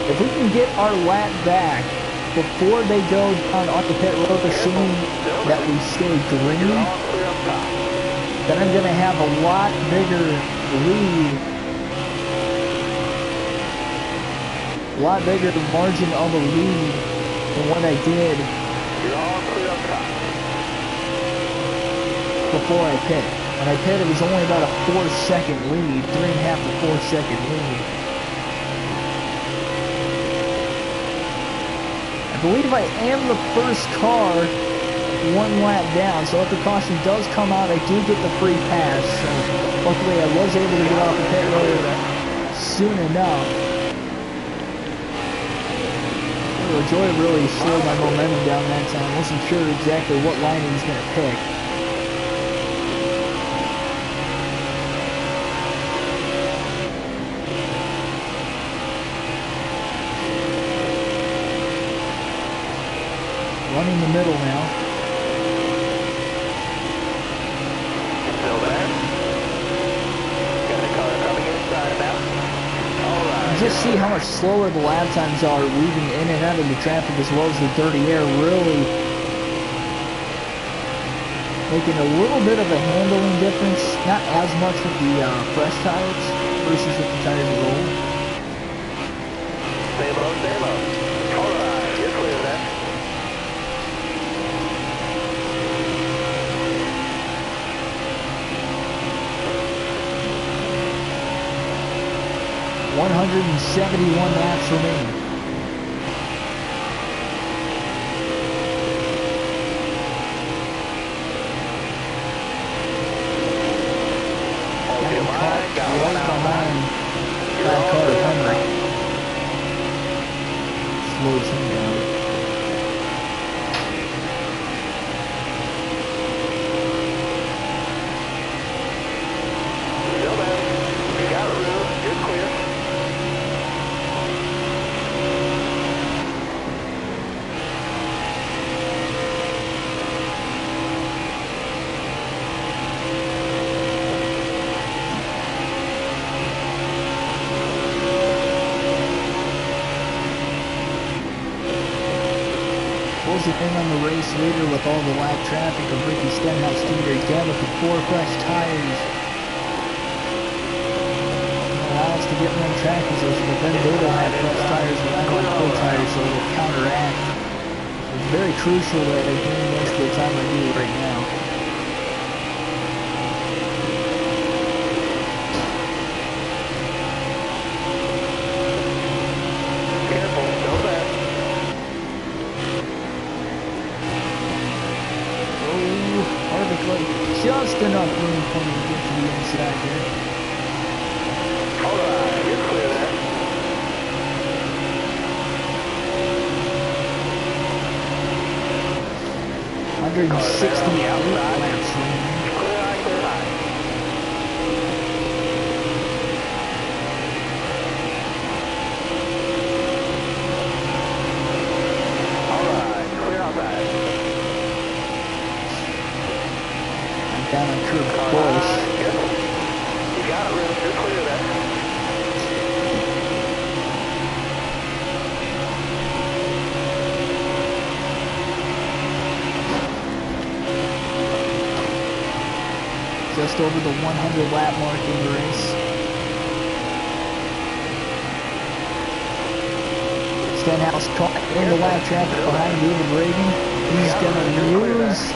If we can get our lap back before they go down on the pit road, assuming that we stay green, then I'm going to have a lot bigger lead, a lot bigger margin of a lead than what I did before I pit. When I pit, it was only about a 4-second lead, 3.5 to 4-second lead. I believe I am the first car 1 lap down, so if the caution does come out, I do get the free pass. So luckily I was able to get off the pit road soon enough. Joy really slowed my momentum down that time. I wasn't sure exactly what line he was going to pick. Running the middle now. just see how much slower the lap times are weaving in and out of the traffic, as well as the dirty air, really making a little bit of a handling difference. Not as much with the fresh tires versus with the tires of old. Stay low, stay low. All right, you're clear of that. 171 laps remaining. Right behind that car of Henry. Slows him down. Still there. You got it, Lou. You're clear. Closing in on the race leader with all the lap traffic of Ricky Stenhouse Jr. again with the 4 fresh tires. Allow us to get around track because the Penzoil had fresh tires and I want full tires, so it'll counteract. It's very crucial that I gain most of the time I do right now. Just enough room for me to get to the inside here. Alright, you're clear there. 168 laps remaining. Clear high, clear high. Alright, clear outside. Down on curve close. You got it, Ruth. You're clear there. Just over the 100 lap mark in the race. Stenhouse caught in the lap traffic behind David Reagan. He's gonna lose.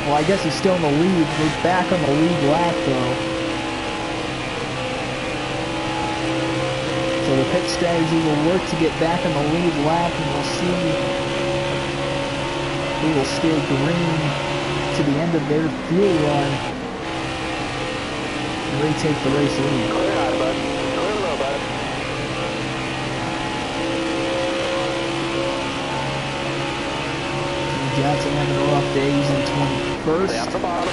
Well, I guess he's still in the lead. We're back on the lead lap, though. So the pit strategy will work to get back on the lead lap, and we'll see who will stay green to the end of their fuel run and retake the race lead. Clear high, bud. Clear low, bud. Johnson having a rough day. He's in 21st. Stay off the bottom.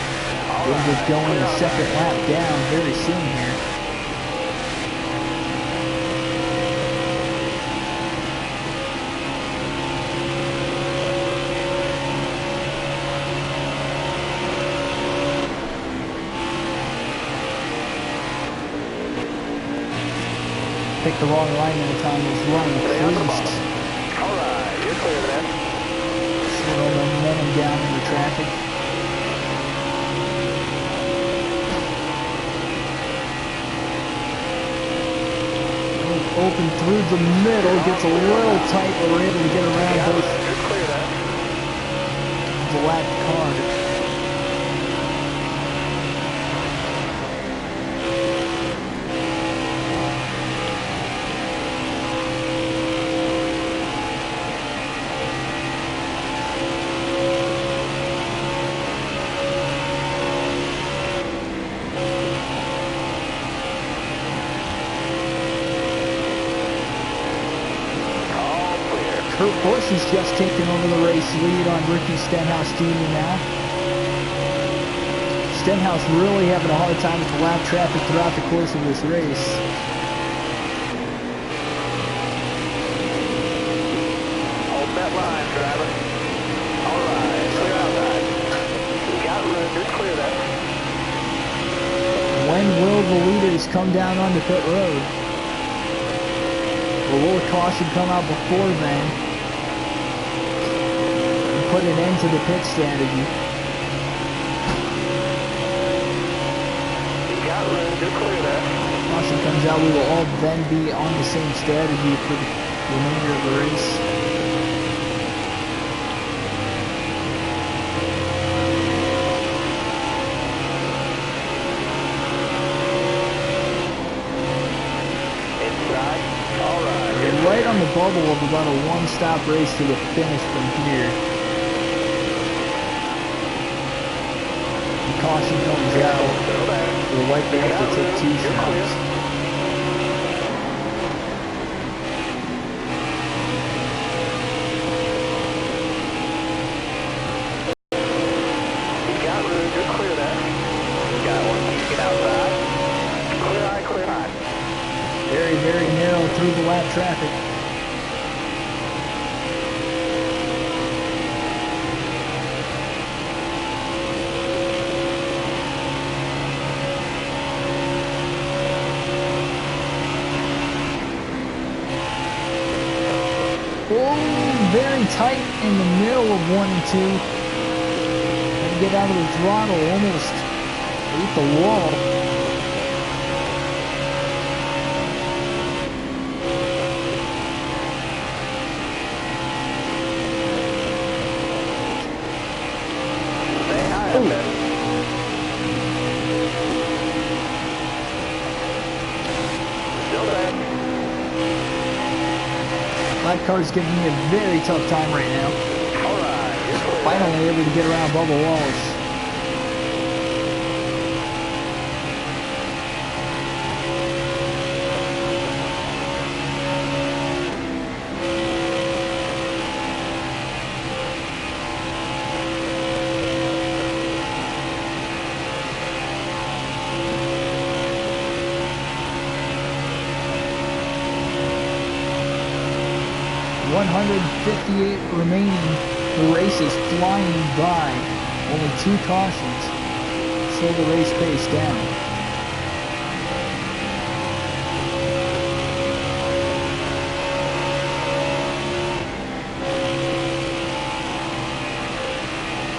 We'll get going a second lap down very soon here. Picked the wrong line in the time he was running. Stay off the bottom. Alright, you're clear of that. Slow momentum down in the traffic. Open through the middle, gets a little tight, but we're able to get around both the lap car. Kurt Busch has just taken over the race lead on Ricky Stenhouse Jr. now. Stenhouse really having a hard time with the lap traffic throughout the course of this race. Hold that line, driver. Alright, clear outside. You got room, you're clear there. When will the leaders come down onto pit road? Or will a caution come out before then and put an end to the pit strategy? You got room, you're clear there. Caution comes out, we will all then be on the same strategy for the remainder of the race. Right on the bubble of about a one-stop race to the finish from here. The caution comes out. We'll likely have to take 2 shots. You got room, you're clear there. You got one, get outside. Clear eye. Very, very narrow through the lap traffic. Oh, very tight in the middle of 1 and 2. And get out of the throttle, almost ate the wall. My car's giving me a very tough time right now. Finally able to get around Bubba Wallace. .158 remaining. The race is flying by. Only 2 cautions. Slow the race pace down.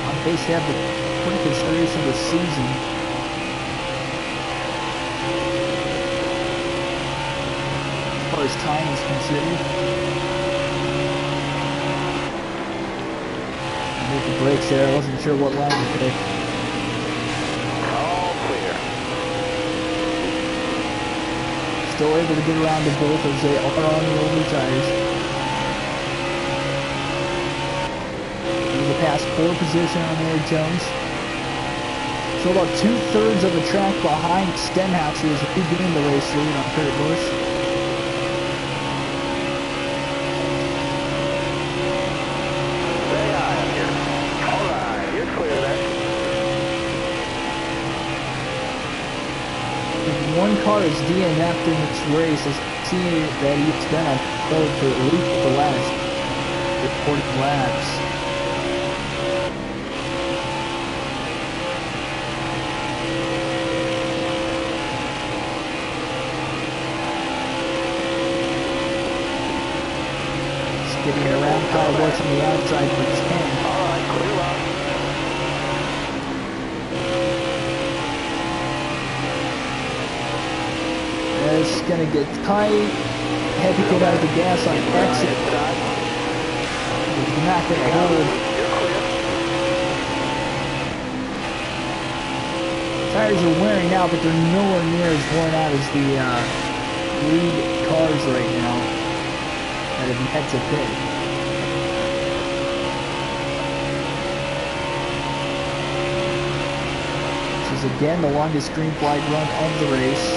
On pace to have the quickest race of the season. As far as time is considered. With the brakes there, I wasn't sure what line to pick. All clear. Still able to get around to both as they are on the older tires. Able to pass 4 position on Eric Jones. So about 2/3 of the track behind Stenhouse, who is beginning the race lead on Kurt Busch. One car is DNF'd in this race. I see that he's been on third for at least the last 40 laps. Just getting around Kyle Busch on the outside for 10. Alright, clear up. It's gonna get tight. Had to get out of the gas on exit. It's not gonna hold. Tires are wearing out, but they're nowhere near as worn out as the lead cars right now that have yet to pit. This is again the longest green flag run of the race.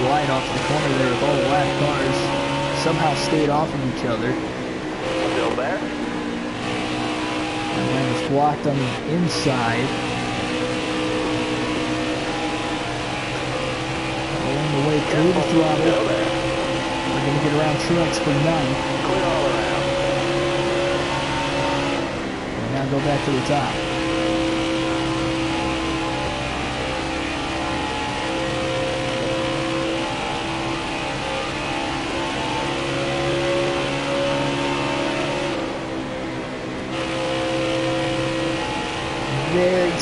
Wide off the corner there with all the lap cars. Somehow stayed off of each other. Still there? And then it's blocked on the inside. Rolling the way through the throttle. We're going to get around Truex for 9. Clear all around. And now go back to the top.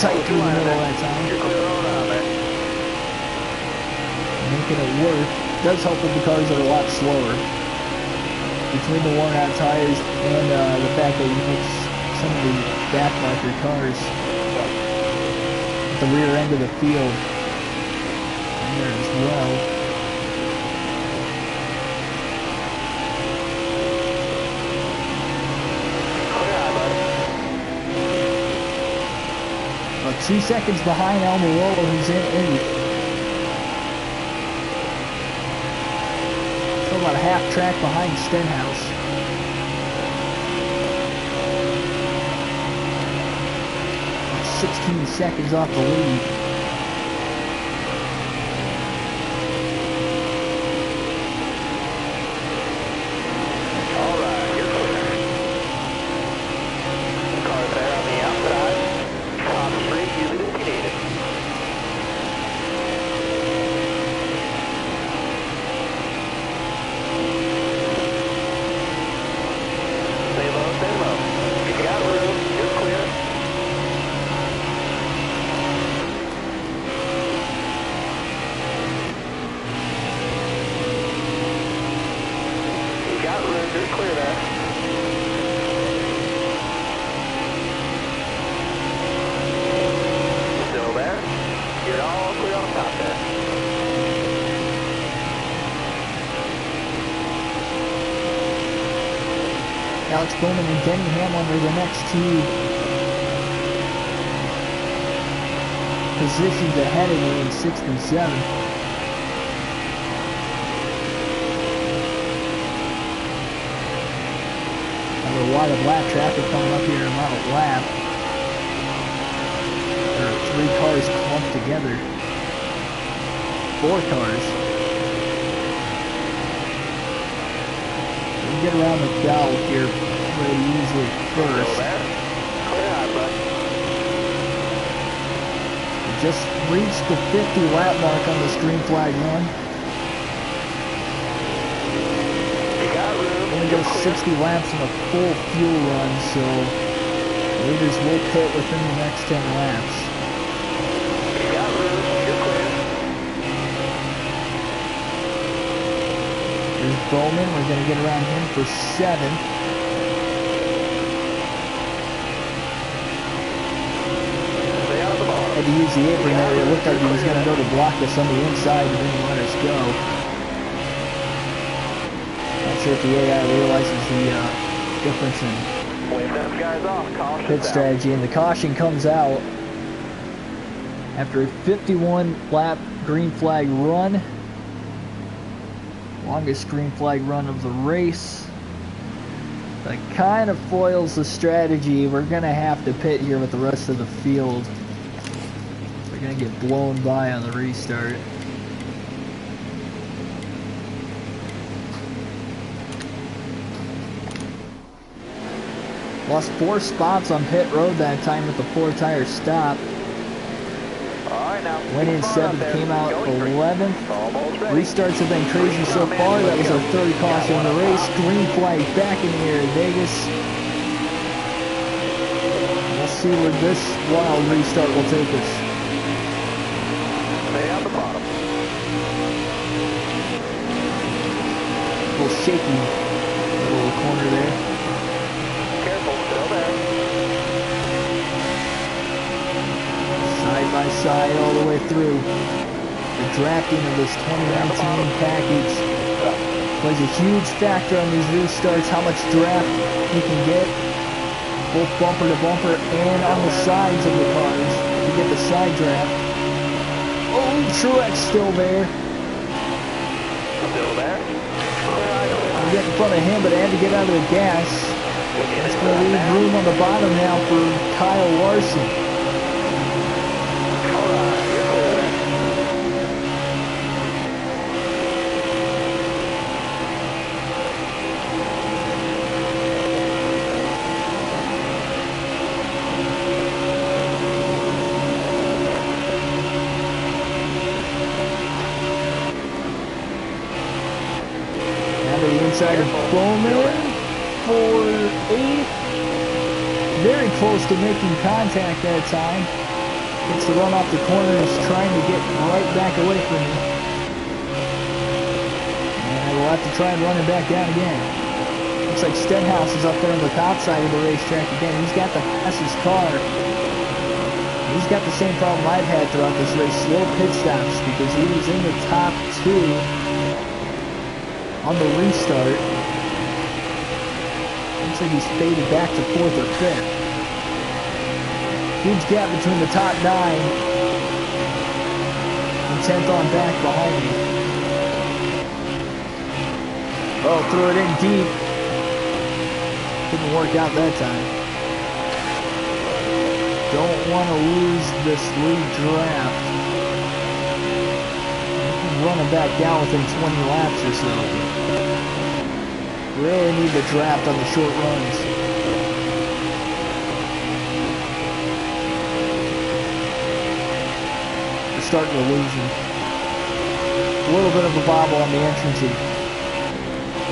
tight through the middle that time. You're clear on out there. Making it work. Does help with the cars that are a lot slower. Between the worn out tires and the fact that you mix some of the backmarker cars at the rear end of the field there as well. About 2 seconds behind Almirola, who's in 8th. So about a half track behind Stenhouse. About 16 seconds off the lead. All right, you're clear. Car there on the outside. Top three, use it if you need it. Stay low, stay low. If you got room, you're clear. You got room, you're clear there. Still there. You're all clear on top there. Alex Bowman and Denny Hamlin are the next two positions ahead of me in 6th and 7th. A lot of lap traffic coming up here in about a lap. There are 3 cars clumped together. 4 cars. We get around the bell here pretty easily first. We just reached the 50 lap mark on this green flag run. Only goes 60 laps in a full fuel run, so leaders will pit within the next 10 laps. Here's Bowman. We're going to get around him for 7th. Had to use the apron there. It looked like he was going to go to block us on the inside and then let us go. Not sure if the AI realizes the difference in pit strategy. And the caution comes out after a 51 lap green flag run. Longest green flag run of the race. That kind of foils the strategy. We're going to have to pit here with the rest of the field. We're going to get blown by on the restart. Lost 4 spots on pit road that time with the 4-tire stop. Went in 7th, came out 11th. Restarts have been crazy so far. That was our 3rd caution in the race. Green flag back in the air in Vegas. We'll see where this wild restart will take us. Stay on the bottom. A little shaky little corner there. Careful, still there. Side by side all the way through. The drafting of this 2019 package plays a huge factor on these restarts, how much draft you can get, both bumper to bumper and on the sides of the cars to get the side draft. Oh, Truex still there. Still there. I'm getting in front of him, but I had to get out of the gas. That's going to leave room on the bottom now for Kyle Larson. Inside of Bowman for 8th. Very close to making contact that time. Gets the run off the corner, is trying to get right back away from me. And I will have to try and run him back down again. Looks like Stenhouse is up there on the top side of the racetrack again. He's got the fastest car. He's got the same problem I've had throughout this race, slow pit stops, because he was in the top two on the restart. Looks like he's faded back to 4th or 5th. Huge gap between the top 9 and 10th on back behind me. Oh, threw it in deep. Didn't work out that time. Don't want to lose this lead draft. Run him back down within 20 laps or so. Really need the draft on the short runs. We're starting to lose him. A little bit of a bobble on the entrance of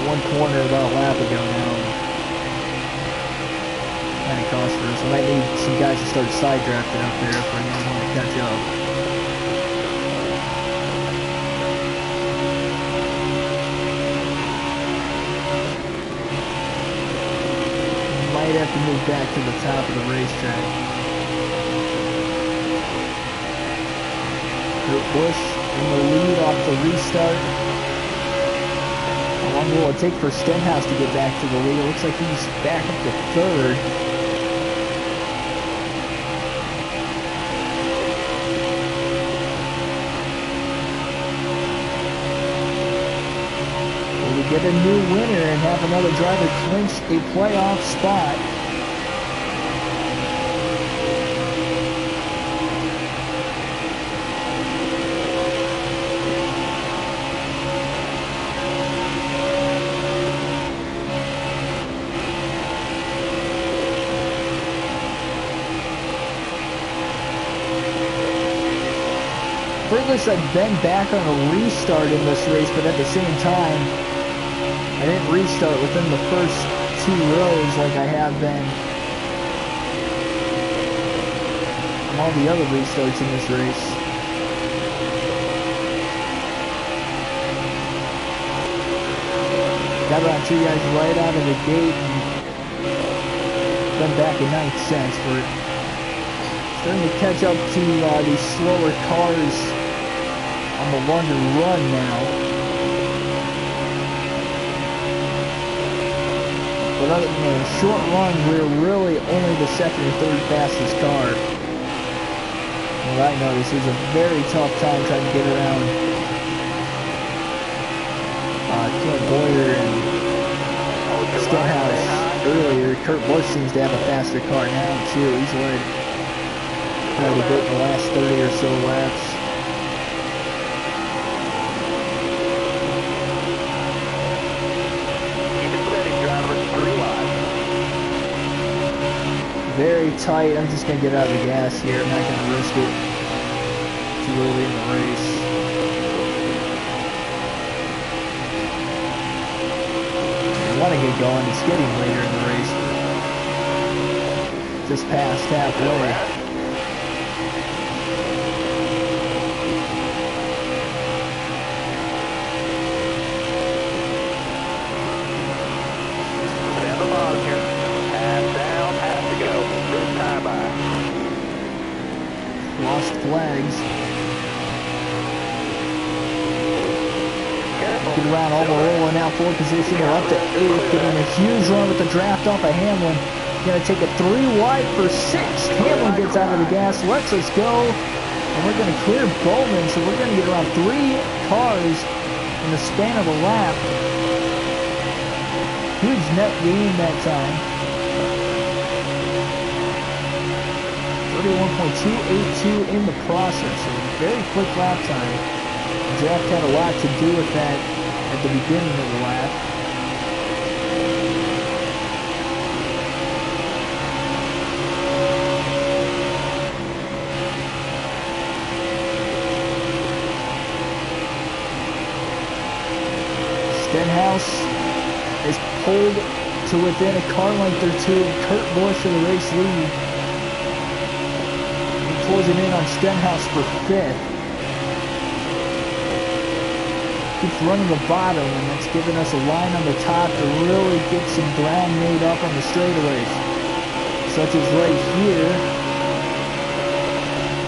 one corner about a lap ago now. Kind of cost for us. We might need some guys to start side drafting up there if we're going to want to catch up. Might have to move back to the top of the racetrack. Kurt Busch in the lead off the restart. How long will it take for Stenhouse to get back to the lead? It looks like he's back up to 3rd. Will we get a new winner and have another driver clinch a playoff spot? Furthest I've been back on a restart in this race, but at the same time, I didn't restart within the first 2 rows like I have been on all the other restarts in this race. Got around 2 guys right out of the gate and been back in 9th since. We're starting to catch up to these slower cars on the London run now. But other than the short run, we're really only the 2nd or 3rd fastest car. And what I noticed is a very tough time trying to get around Clint Boyer and Stenhouse earlier. Kurt Busch seems to have a faster car now too. He's led quite a bit in the last 30 or so laps. Very tight. I'm just going to get out of the gas here. I'm not going to risk it too early in the race. I want to get going. It's getting later in the race. Just past halfway. Lost flags. Get around Almirola now, 4th position. They're up to 8th, getting a huge run with the draft off of Hamlin. Going to take it 3 wide for 6th. Hamlin gets out of the gas, lets us go, and we're going to clear Bowman, so we're going to get around 3 cars in the span of a lap. Huge net gain that time. 31.282 in the process, so very quick lap time. The draft had a lot to do with that at the beginning of the lap. Stenhouse is pulled to within a car length or 2 of Kurt Busch of the race lead. closing in on Stenhouse for 5th. Keeps running the bottom, and that's giving us a line on the top to really get some ground made up on the straightaways. Such as right here.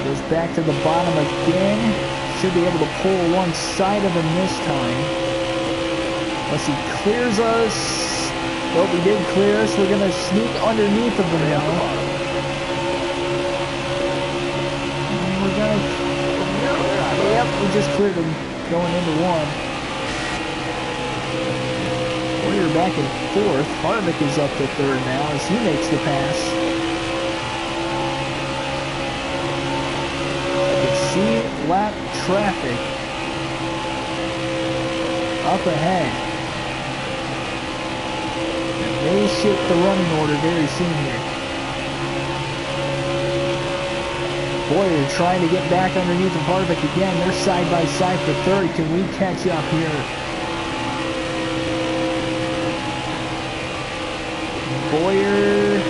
Goes back to the bottom again. Should be able to pull one side of him this time. Unless he clears us. Well, we did clear us. We're going to sneak underneath of him now. And we're going to... Yep, we just cleared him going into one. We're back in 4th. Harvick is up to 3rd now as he makes the pass. You can see lap traffic up ahead. And they shift the running order very soon here. Boyer trying to get back underneath of Harvick again. They're side by side for 3rd. Can we catch up here? Boyer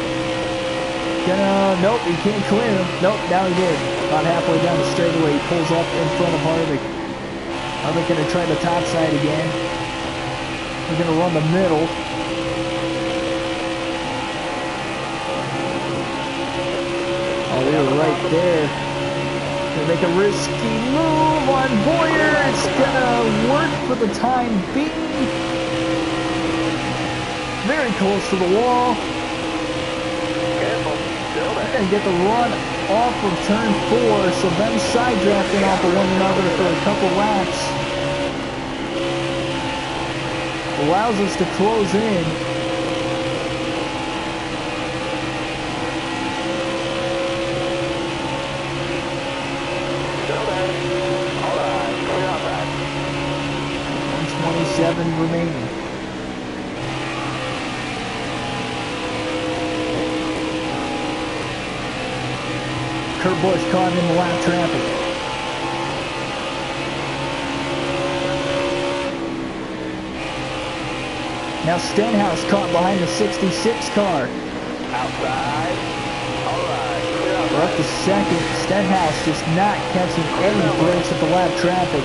nope, he can't clear him. Nope, now he did. About halfway down the straightaway, he pulls up in front of Harvick. Harvick gonna try the top side again. We're gonna run the middle. Oh, they were right there. Gonna make a risky move on Boyer. It's gonna work for the time being. Very close to the wall. Careful. Still there. And get the run off of turn 4, so them side drafting off of one another for a couple laps. Allows us to close in. Still there. All right. Clear out that. 127 remaining. Kurt Busch caught in the lap traffic. Now Stenhouse caught behind the 66 car. Outside. All right. Clear out We're up to 2nd. Stenhouse just not catching any breaks at the lap traffic.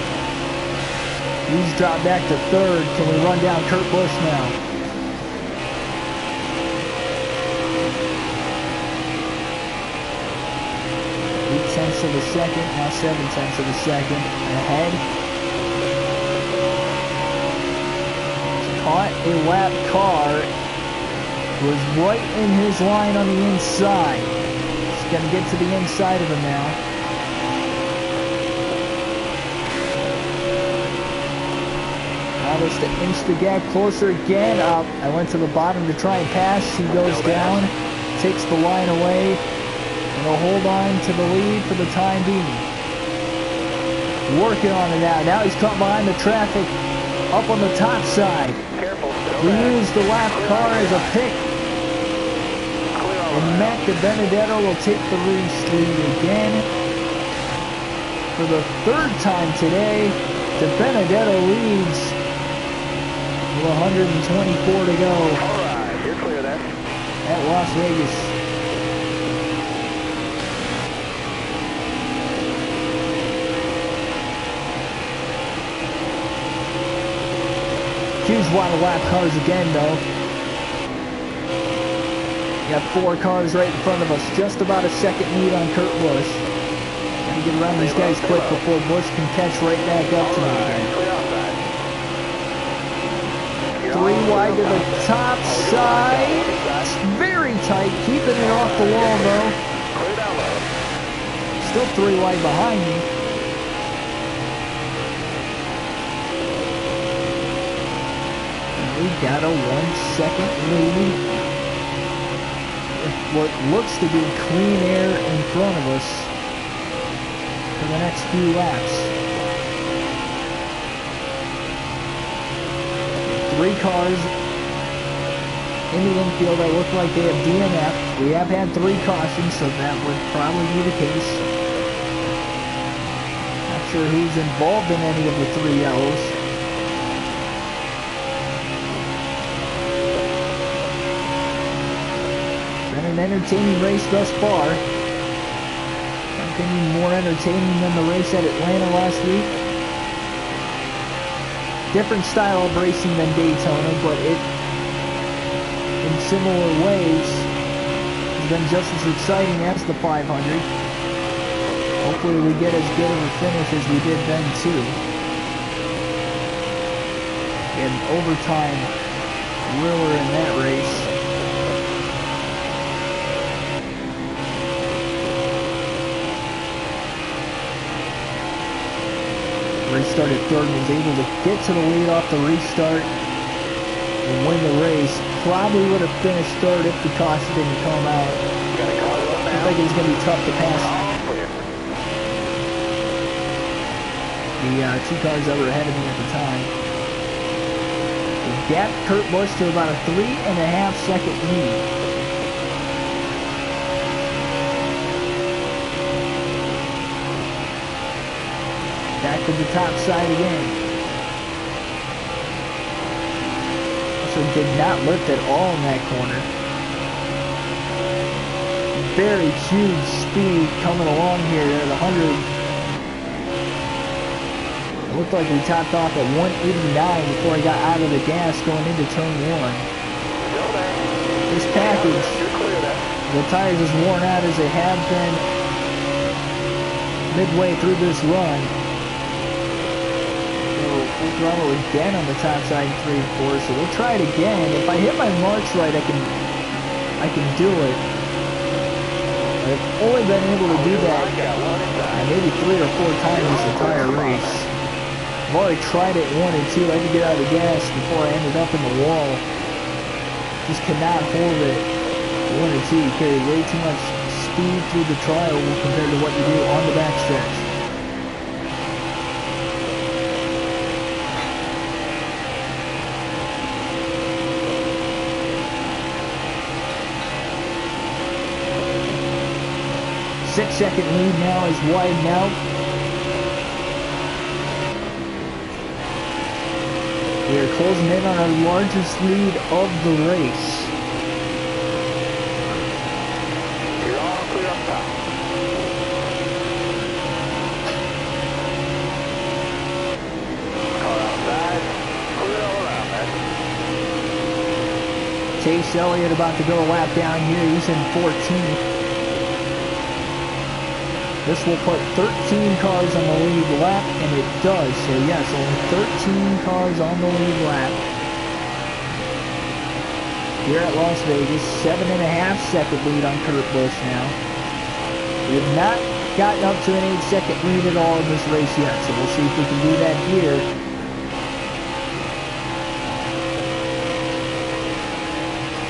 He's dropped back to 3rd. Can we run down Kurt Busch now? 8 tenths of a second, now 7 tenths of a second ahead. Caught a lap car, was right in his line on the inside. He's gonna get to the inside of him now. Allowed us to inch the gap closer again. Up, I went to the bottom to try and pass. He goes down, takes the line away. And he'll hold on to the lead for the time being. Working on it now. Now he's caught behind the traffic up on the top side. Careful. We use the lap car as a pick. And Matt DiBenedetto will take the race lead again. For the 3rd time today, DiBenedetto leads with 124 to go. All right. You're clear then. At Las Vegas. Huge wide of lap cars again, though. We got 4 cars right in front of us. Just about a second lead on Kurt Busch. Gotta get around these guys quick before Busch can catch right back up to me again. 3 wide to the top side. It's very tight. Keeping it off the wall, though. Still 3 wide behind me. We got a 1 second lead. What looks to be clean air in front of us for the next few laps. 3 cars in the infield that look like they have DNF. We have had 3 cautions, so that would probably be the case. Not sure who's involved in any of the 3 yellows. Been an entertaining race thus far. opinion, more entertaining than the race at Atlanta last week. Different style of racing than Daytona, but it, in similar ways, has been just as exciting as the 500. Hopefully we get as good of a finish as we did then too. An overtime thriller in that race. Restarted third and was able to get to the lead off the restart and win the race. Probably would have finished third if the caution didn't come out. Looks like it's going to be tough to pass the two cars that were ahead of me at the time. It gapped Kurt Busch to about a 3.5 second lead. Back to the top side again. So did not lift at all in that corner. Very huge speed coming along here at 100. It looked like we topped off at 189 before I got out of the gas going into turn 1. This package, the tires as worn out as they have been midway through this run. Full throttle again on the top side 3 and 4, so we'll try it again. If I hit my marks right, I can do it. I've only been able to do that maybe 3 or 4 times this entire race. I've already tried it 1 and 2. I had to get out of the gas before I ended up in the wall. Just cannot hold it 1 and 2. You carry way too much speed through the trial compared to what you do on the backstretch. Six-second lead now is widened out. We are closing in on our largest lead of the race. You're all clear up top. Car outside. Clear all around there. Chase Elliott about to go a lap down here. He's in 14th. This will put 13 cars on the lead lap, and it does. So yes, only 13 cars on the lead lap. Here at Las Vegas, 7.5 second lead on Kurt Busch now. We have not gotten up to an 8-second lead at all in this race yet, so we'll see if we can do that here.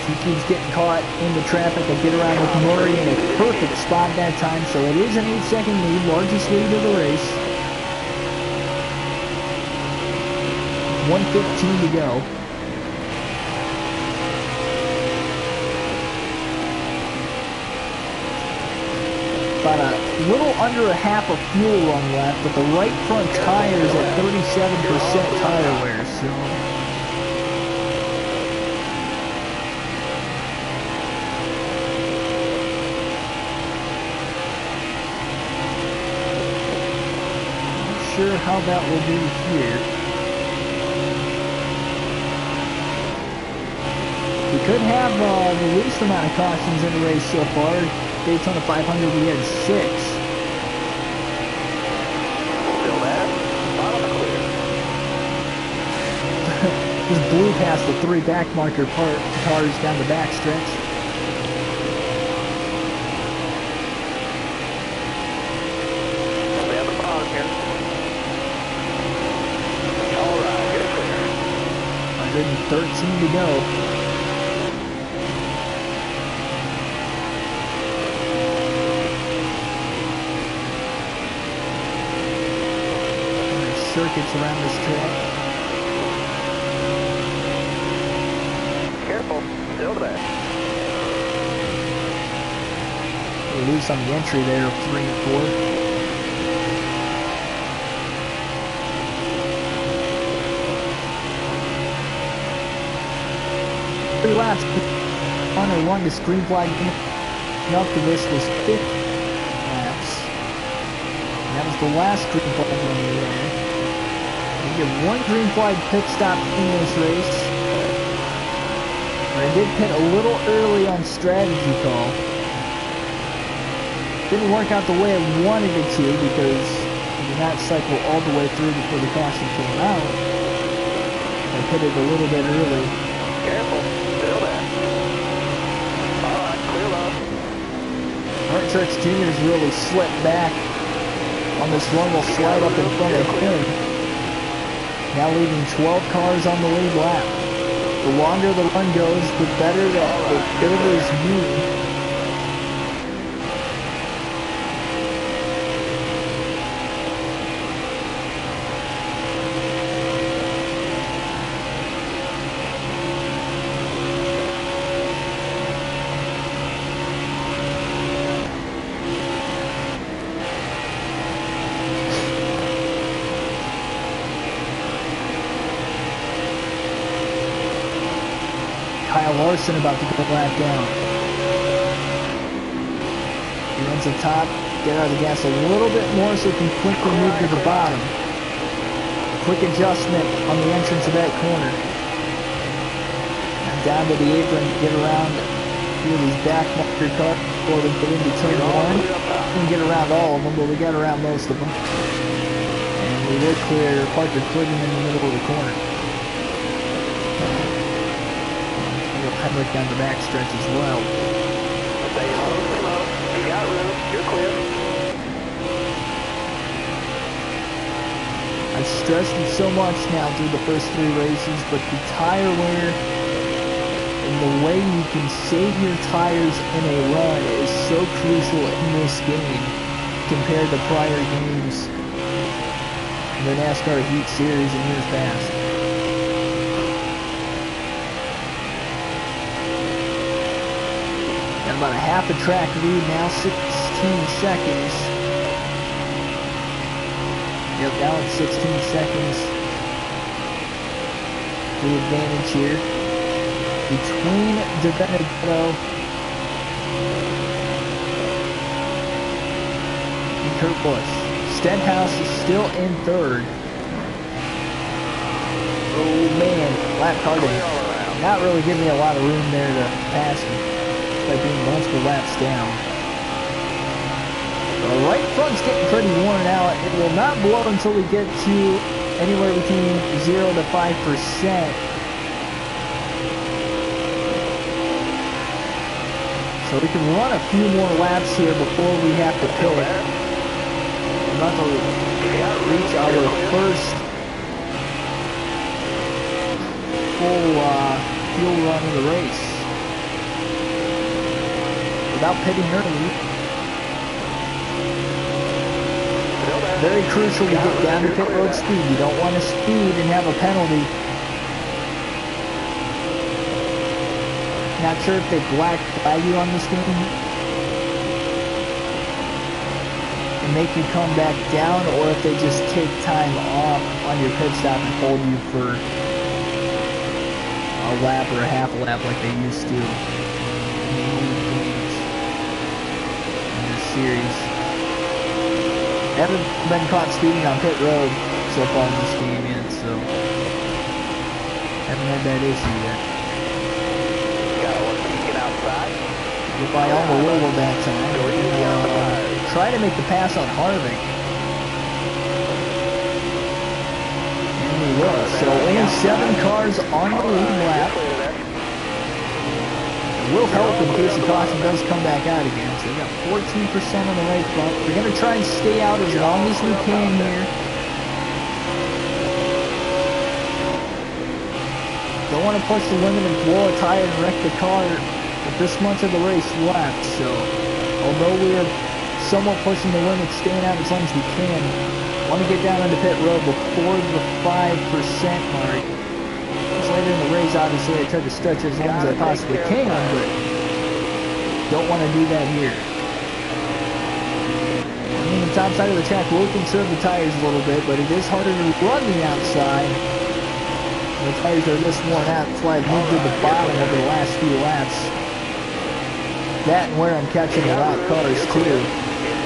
He keeps getting caught in the traffic. I get around with Murray in a perfect spot that time, so it is an 8-second lead, largest lead of the race. 1:15 to go. About a little under a half a fuel run left, but the right front tire is at 37% tire wear, so... Sure how that will do here. We could have the least amount of cautions in the race so far. Daytona 500 we had 6. Still there? Bottom clear. Just blew past the 3 back marker cars down the back stretch. We have the bottom here. 113 to go. There's circuits around this track. Careful. Still there. We're loose on the entry there of 3 and 4. 3 laps on our longest green flag up to this was 50 laps. was the last green flag run we ran. We get one green flag pit stop in this race. I did pit a little early on strategy call. Didn't work out the way I wanted it to because I did not cycle all the way through before the caution came out. I pitted a little bit early. Careful. Still there. Alright, clear low. Martin Truex Jr.'s really slipped back on this run, will slide up in front of him. Now leaving 12 cars on the lead lap. The longer the run goes, the better that it favors me. Larson about to go lap down. He runs the top, get out of the gas a little bit more so he can quickly move to the bottom. Quick adjustment on the entrance of that corner. And down to the apron, get around here these back marker cars before we get into turn one. We can get around all of them, but we got around most of them. And we will clear Parker Clinton in the middle of the corner. Heinrich down the back stretch as well. Stay low. You got room. You're clear. I've stressed it so much now through the first 3 races, but the tire wear and the way you can save your tires in a run is so crucial in this game compared to prior games in the NASCAR Heat Series in years past. About a half a track lead now, 16 seconds. Yep, now it's 16 seconds. The advantage here between DiBenedetto and Kurt Busch. Stenhouse is still in third. Oh man, lap car didn't not really give me a lot of room there to pass me. By being multiple laps down. The right front's getting pretty worn out. It will not blow until we get to anywhere between 0 to 5%. So we can run a few more laps here before we have to pit. We're about to reach our first full fuel run of the race. Without pitting early. Very crucial to get down to pit road speed. You don't want to speed and have a penalty. Not sure if they black flag you on this game and make you come back down, or if they just take time off on your pit stop and hold you for a lap or a half a lap like they used to. Series. Haven't been caught speeding on pit road so far in this game yet, so haven't had that issue yet. Got one peeking outside. If I on the wiggle that time, try to make the pass on Harvick. And we will. So only 7 cars on the lead lap. Will help in case the caution does come back out again. So we got 14% on the right front. We're going to try and stay out as long as we can here. Don't want to push the limit and blow a tire and wreck the car with this much of the race left. So although we are somewhat pushing the limit, staying out as long as we can, want to get down on the pit road before the 5% mark. Later in the race, obviously, I tried to stretch as long as I possibly can, but don't want to do that here. I mean, the top side of the track will conserve the tires a little bit, but it is harder to run the outside. The tires are this worn out, that's why I've moved to the bottom over the last few laps. That and where I'm catching the lap cars, too.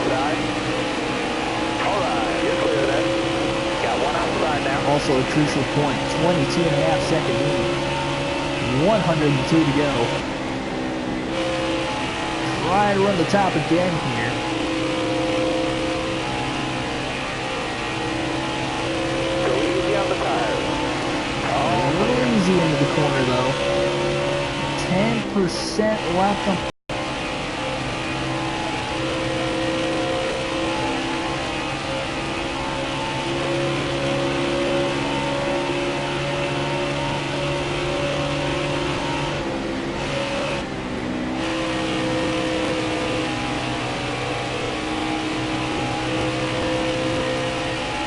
Alright. Also a crucial point. 22.5 second lead. 102 to go. Try to run the top again here. Go easy on the tires. A little easy into the corner though. 10% left on.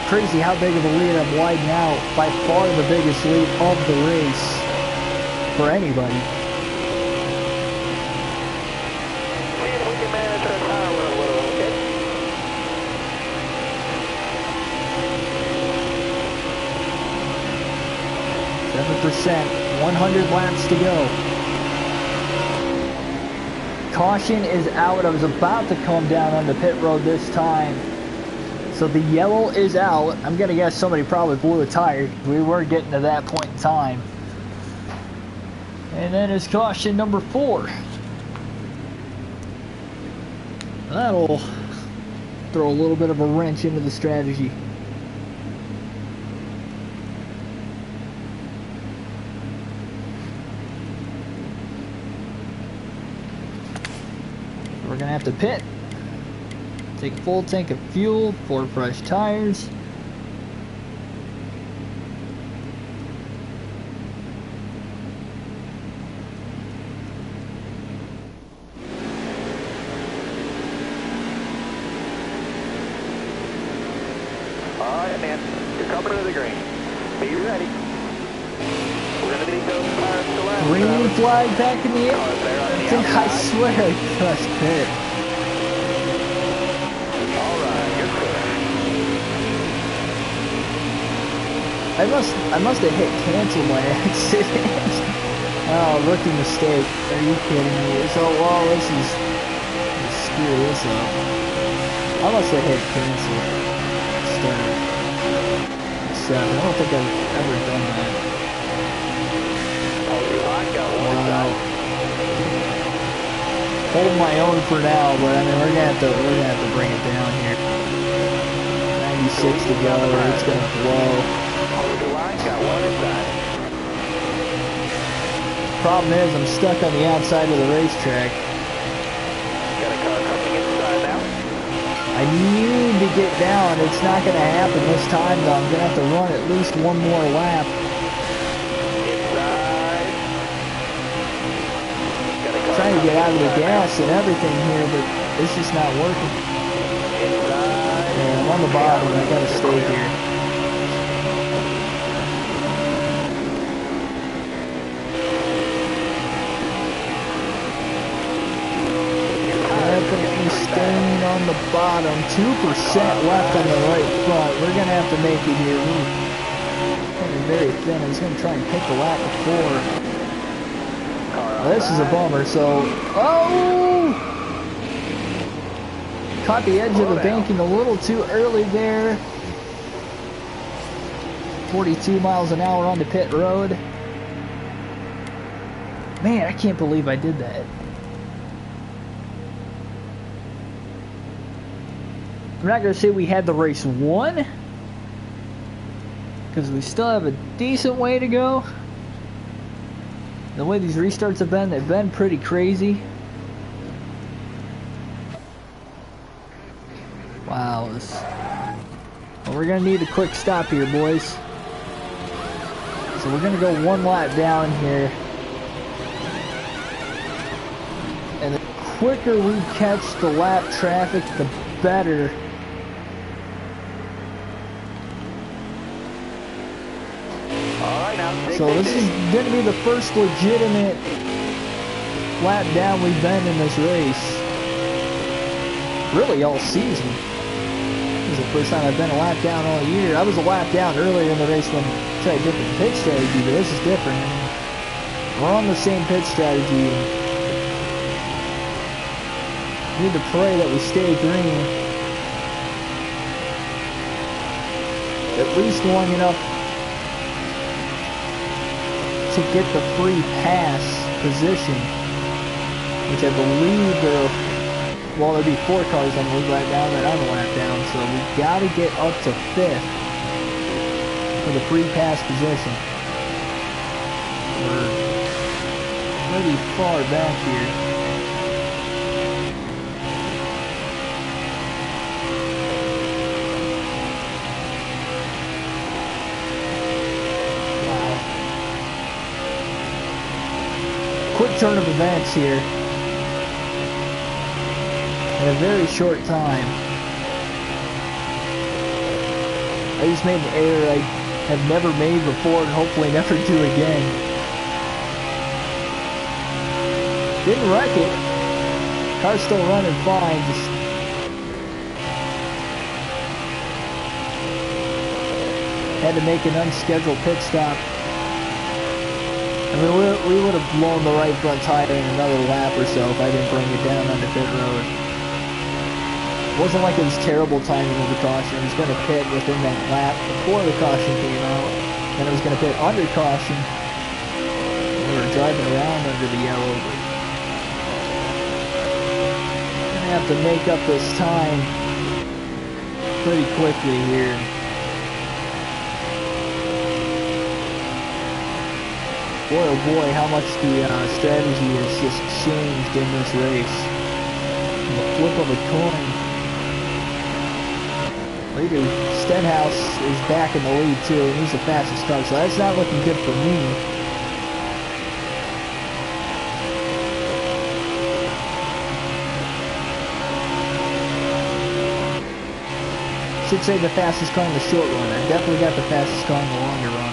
Crazy how big of a lead I'm widening out. By far the biggest lead of the race for anybody. See if we can manage our tire a little, okay? 7%, 100 laps to go. Caution is out. I was about to come down on the pit road this time. So the yellow is out. I'm gonna guess somebody probably blew a tire. We were getting to that point in time. And then is caution number 4. That'll throw a little bit of a wrench into the strategy. We're gonna have to pit. Take a full tank of fuel, 4 fresh tires. Alright, man. You're coming to the green. Be ready. We're gonna need those tires to last. Green flag back in the air. Cars there on the Dude, I outside. swear I pressed pit. I must have hit cancel by accident. Oh, rookie mistake. Are you kidding me? So, well, this is... Let's screw this up. I must have hit cancel. Start. 7. I don't think I've ever done that. Wow. Hold my own for now, but I mean we're gonna have to bring it down here. 96 to go, it's gonna blow. Problem is, I'm stuck on the outside of the racetrack. Got a car coming inside now. I need to get down. It's not going to happen this time, though. I'm going to have to run at least one more lap. Inside. Got a car Trying to get out of the gas now. and everything here, but it's just not working. Inside. Yeah, I'm on the bottom. I got to stay here. Definitely staying on the bottom. 2% left on the right front. We're going to have to make it here. We're very thin. I was going to try and pick the lap before. Well, this is a bummer, so... Oh! Caught the edge of the banking a little too early there. 42 miles an hour on the pit road. Man, I can't believe I did that. I'm not going to say we had the race won, because we still have a decent way to go. The way these restarts have been, they've been pretty crazy. Wow. Well, we're going to need a quick stop here, boys. So we're going to go one lap down here. And the quicker we catch the lap traffic, the better. So this is going to be the first legitimate lap down we've been in this race. Really all season. This is the first time I've been a lap down all year. I was a lap down earlier in the race when I tried a different pit strategy, but this is different. We're on the same pit strategy. We need to pray that we stay green. At least long enough to get the free pass position, which I believe there'll be 4 cars on the lead right now that I'm a lap down, so we got to get up to 5th for the free pass position. We're pretty far back here. Quick turn of events here in a very short time. I just made an error I have never made before and hopefully never do again. Didn't wreck it. Car's still running fine. Just had to make an unscheduled pit stop. I mean, we would have blown the right front tire in another lap or so if I didn't bring it down onto pit road. It wasn't like it was terrible timing of the caution. It was going to pit within that lap before the caution came out. Then it was going to pit under caution. We were driving around under the yellow. But I'm going to have to make up this time pretty quickly here. Boy, oh boy, how much the strategy has just changed in this race. In the flip of a coin. Lady Stenhouse is back in the lead too, and he's the fastest car, so that's not looking good for me. Should say the fastest car in the short run. I definitely got the fastest car in the longer run.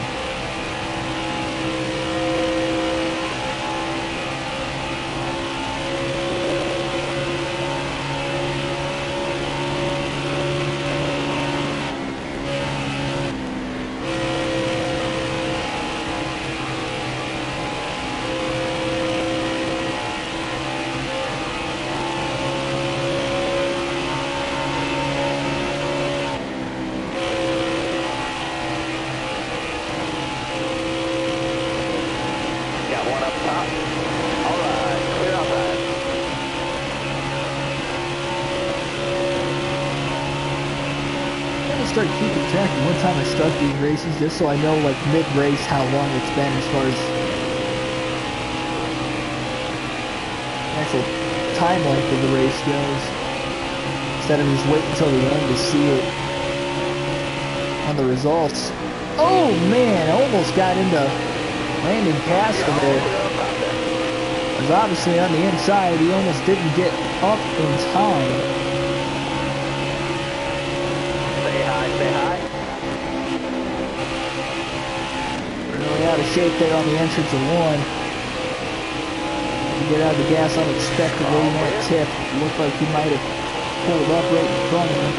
Start keeping track of what time I start these races, just so I know, like, mid-race how long it's been as far as actual time length of the race goes, instead of just waiting until the end to see it on the results. Oh man, I almost got into Landon Castle there. It was obviously on the inside. He almost didn't get up in time. Really out of shape there on the entrance of 1. To get out of the gas unexpectedly in that tip. Looked like he might have pulled up right in front of him.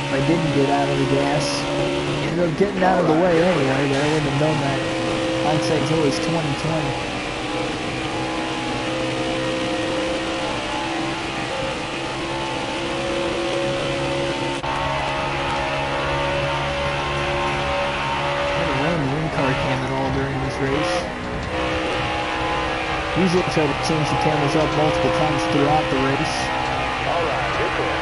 If I didn't get out of the gas. Ended up getting out of the way anyway, but I wouldn't have known that. Hindsight's always 20/20. Usually try to change the cameras up multiple times throughout the race. Alright, good clear.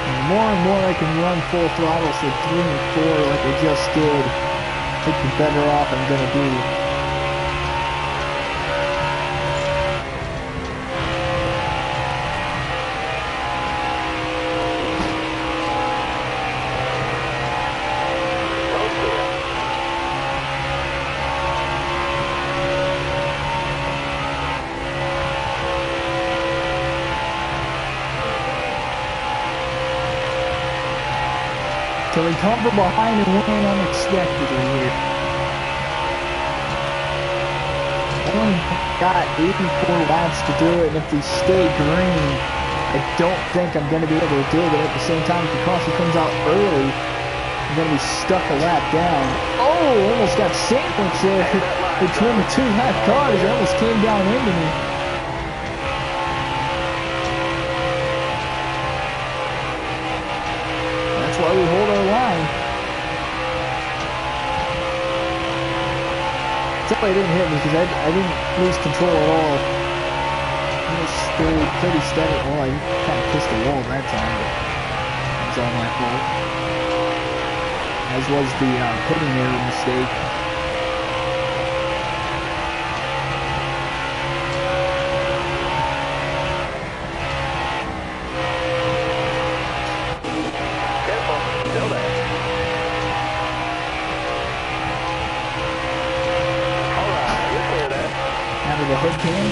And more and more I can run full throttle, so 3 and 4 like I just did, I think the better off I'm going to be. Can we come from behind and win unexpectedly here? I only got 84 laps to do it, and if we stay green, I don't think I'm going to be able to do it. But at the same time, if the caution comes out early, I'm going to be stuck a lap down. Oh, almost got sandwiched there. between the two lap cars. It almost came down into me. That's why we hold our line. Definitely didn't hit me because I didn't lose control at all. I just stayed pretty steady. Well, I kind of kissed the wall that time, but it was all my fault. As was the pitting error mistake. The hood cam.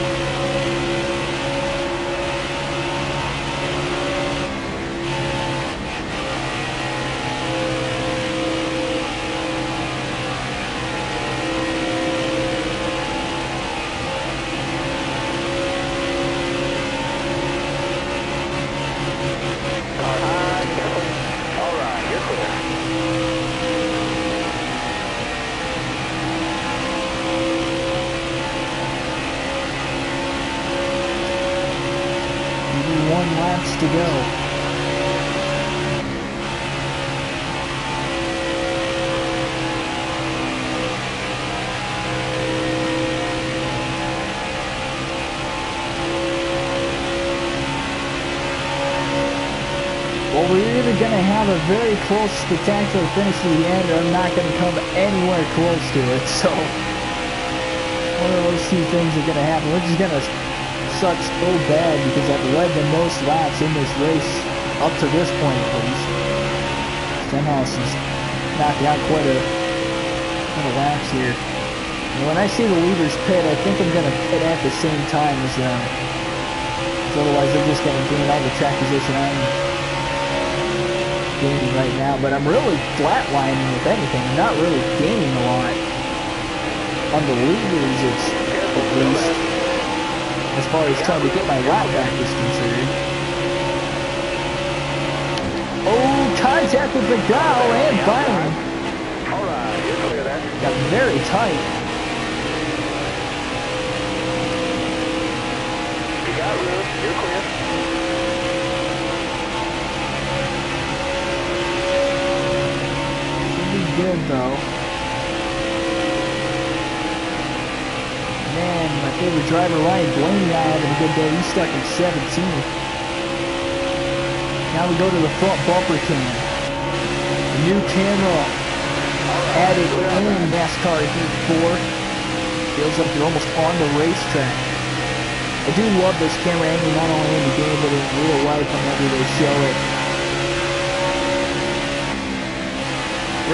To go. Well, we're either going to have a very close, spectacular finish to the end, or I'm not going to come anywhere close to it. So, one of those two things are going to happen. We're just going to suck so bad because I've led the most laps in this race up to this point at least. Stenhouse is knocking out quite a laps here. And when I see the leaders pit, I think I'm going to pit at the same time as them. Otherwise they're just going to gain all the track position I'm gaining right now. But I'm really flatlining with anything. I'm not really gaining a lot. On the leaders, it's at least. As far as trying to get my lap back is concerned. Oh, contact with McDowell and Byron. Alright, you're clear there. Got very tight. You got room, you're clear. Should be good though. Man, my favorite driver, Ryan Blaney, not having a good day. He's stuck in 17th. Now we go to the front bumper cam. The new camera added in NASCAR Heat 4. Feels like you're almost on the racetrack. I do love this camera angle, not only in the game, but in real life whenever they show it.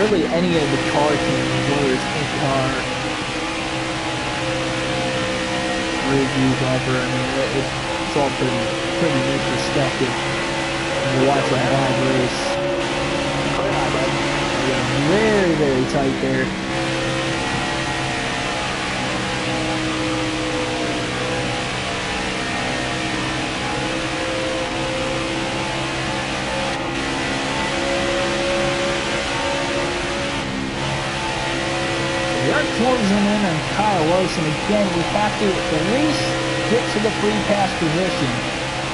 Really, any of the car cameras, whether it's in-car, review bumper. I mean, it's all pretty neat perspective when you watch a live race. Yeah, very, very tight there. We are closing in on Kyle Larson again. We have to at least get to the free pass position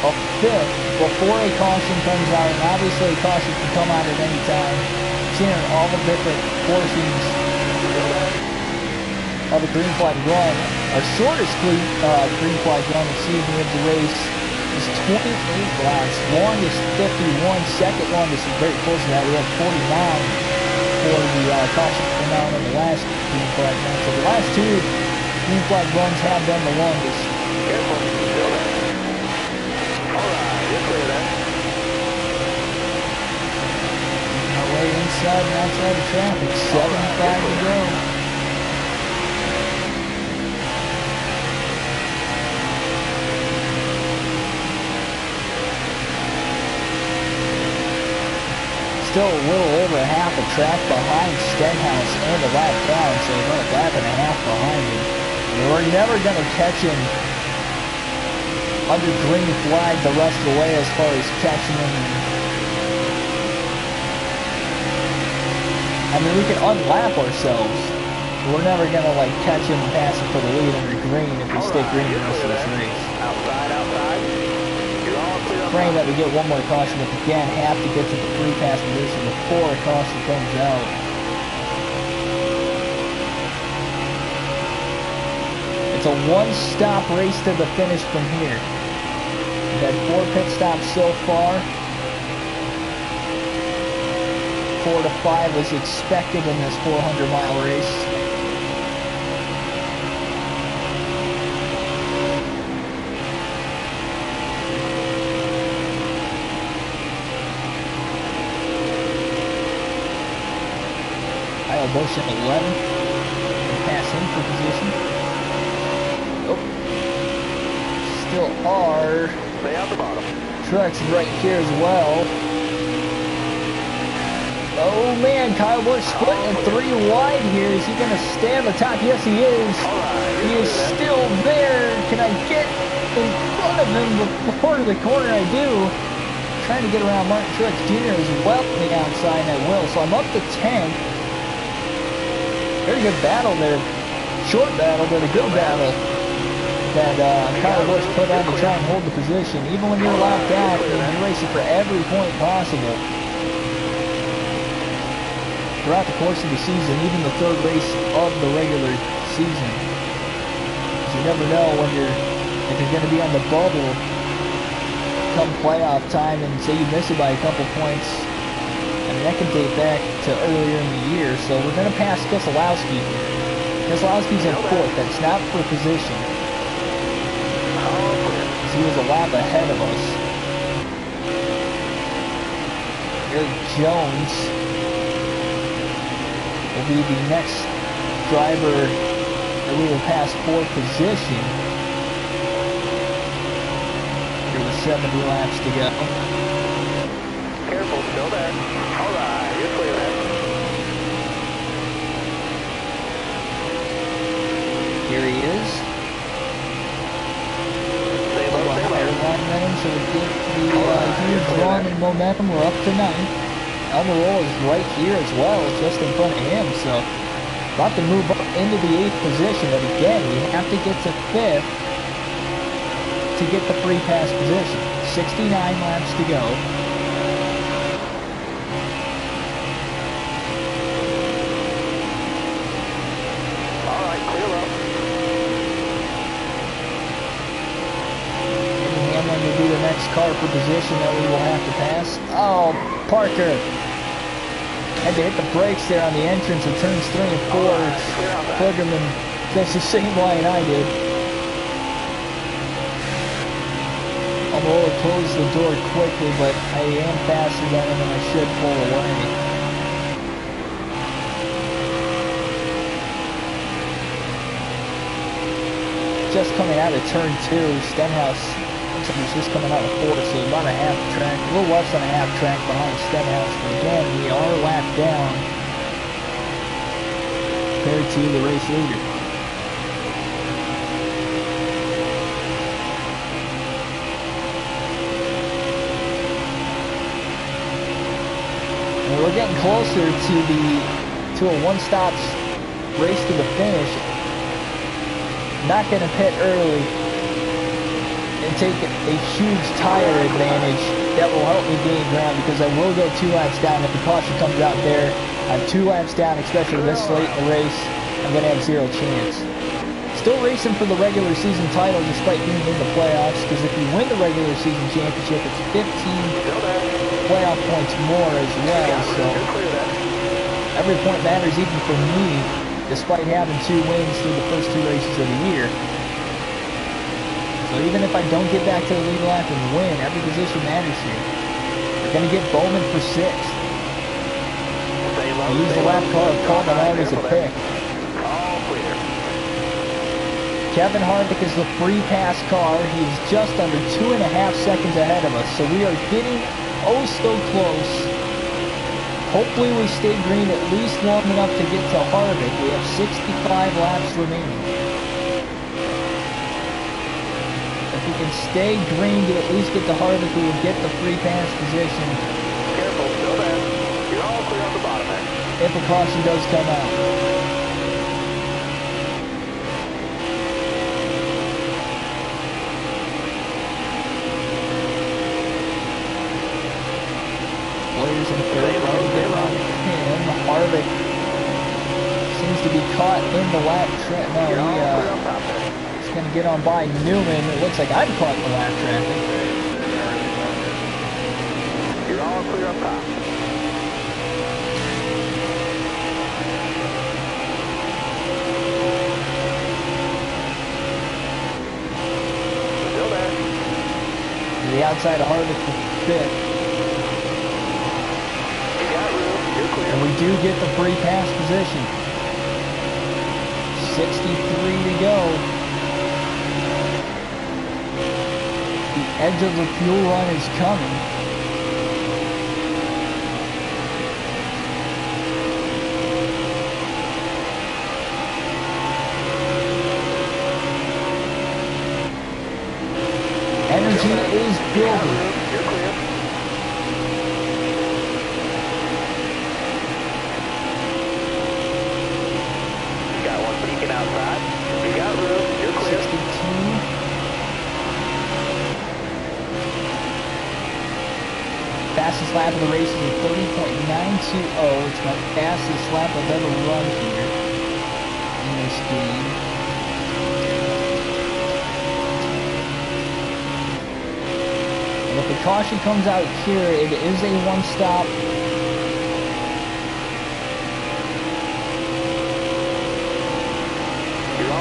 of 5th before a caution comes out. And obviously a caution can come out at any time. Seeing all the different portions of a green flag run. Our shortest green flag run, excuse me, of the race is 28 laps. Longest 51. Second longest is very close to that. We have 49. For the caution to come out on the last green flag run. So the last two green flag runs have been the longest. Careful, still there. Alright, you're clear there. Our way inside and outside the traffic. 7:05 to go. Still a little over half a track behind Stenhouse and a lap down, so we're about a lap and a half behind him. And we're never going to catch him under green flag the rest of the way as far as catching him. I mean, we can unlap ourselves we're never gonna like catch him and pass him for the lead under green if we stay green the rest of this race. Outside. You're all clear. Praying that we get one more caution, but again, have to get to the free pass position before a caution comes out. It's a one-stop race to the finish from here. We've had 4 pit stops so far. 4 to 5 was expected in this 400-mile race. Kyle Busch in 11. Pass him for position. Still are. Stay out the bottom. Trucks right here as well. Oh man, Kyle Busch splitting 3 wide here. Is he going to stay on the top? Yes, he is. He is still there. Can I get in front of him before the corner? I do. Trying to get around Martin Truex Jr. as well on the outside, and I will. So I'm up to 10th. Very good battle there. Short battle, but a good battle that Kyle Busch put on to try and hold the position. Even when you're locked out, you're racing for every point possible. Throughout the course of the season, even the 3rd race of the regular season. You never know when if you're going to be on the bubble come playoff time and say you miss it by a couple points. I mean, that can date back to earlier in the year. So we're going to pass Keselowski here. Keselowski's in 4th. That's not for position. He was a lap ahead of us. Eric Jones will be the next driver that we will pass for position. Here with 70 laps to go. Careful, still there. All right, you're clear there. Here he is. So we get the huge run in momentum. We're up to 9th. Almirola is right here as well, just in front of him. So about to move up into the 8th position. But again, we have to get to 5th to get the free pass position. 69 laps to go. All right, clear up. To be the next car for position that we will have to pass. Oh, Parker had to hit the brakes there on the entrance of turns 3 and 4. Kligerman does the same line I did. Almirola closed the door quickly, but I am faster than him and I should pull away. Just coming out of turn 2, Stenhouse he's just coming out of 4th, so about a half track, a little less than a half track behind Stenhouse. But again, we are lapped down compared to the race leader. And we're getting closer to a one-stop race to the finish. Not going to pit early and take a huge tire advantage that will help me gain ground, because I will go 2 laps down. If the caution comes out there, I'm 2 laps down, especially this late in the race. I'm going to have 0 chance. Still racing for the regular season title despite being in the playoffs, because if we win the regular season championship, it's 15 playoff points more as well. So every point matters even for me, despite having 2 wins through the first 2 races of the year. So even if I don't get back to the lead lap and win, every position matters here. We're going to get Bowman for 6th. I use the lap car of Coleman out as a pick. Kevin Harvick is the free pass car. He's just under 2.5 seconds ahead of us. So we are getting oh so close. Hopefully we stay green at least long enough to get to Harvick. We have 65 laps remaining. If we can stay green to at least get to Harvick, we will get the free pass position. Careful, still there. You're all clear on the bottom end. If a caution does come out. in the lap traffic. No, he's going to get on by Newman. It looks like I'm caught in the lap traffic. You're all clear up top. Still there. To the outside of Harvick for fifth. You got room. You're clear. And we do get the free pass position. 63 to go. The edge of the fuel run is coming. Energy is building. You're clear. You got one peeking outside. You got room. You're clear. 62. Fastest lap of the race is a 30.920. It's my fastest lap I've ever run here in this game. And if the caution comes out here, it is a one-stop.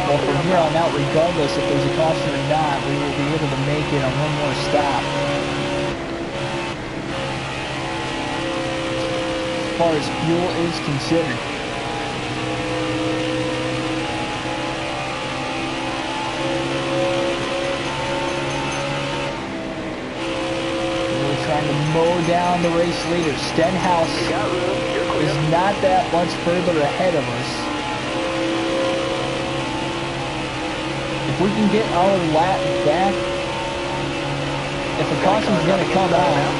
Well, from here on out, regardless if there's a caution or not, we will be able to make it on one more stop. As far as fuel is considered. We're trying to mow down the race leader. Stenhouse is not that much further ahead of us. If we can get our lap back, if the caution is going to come out,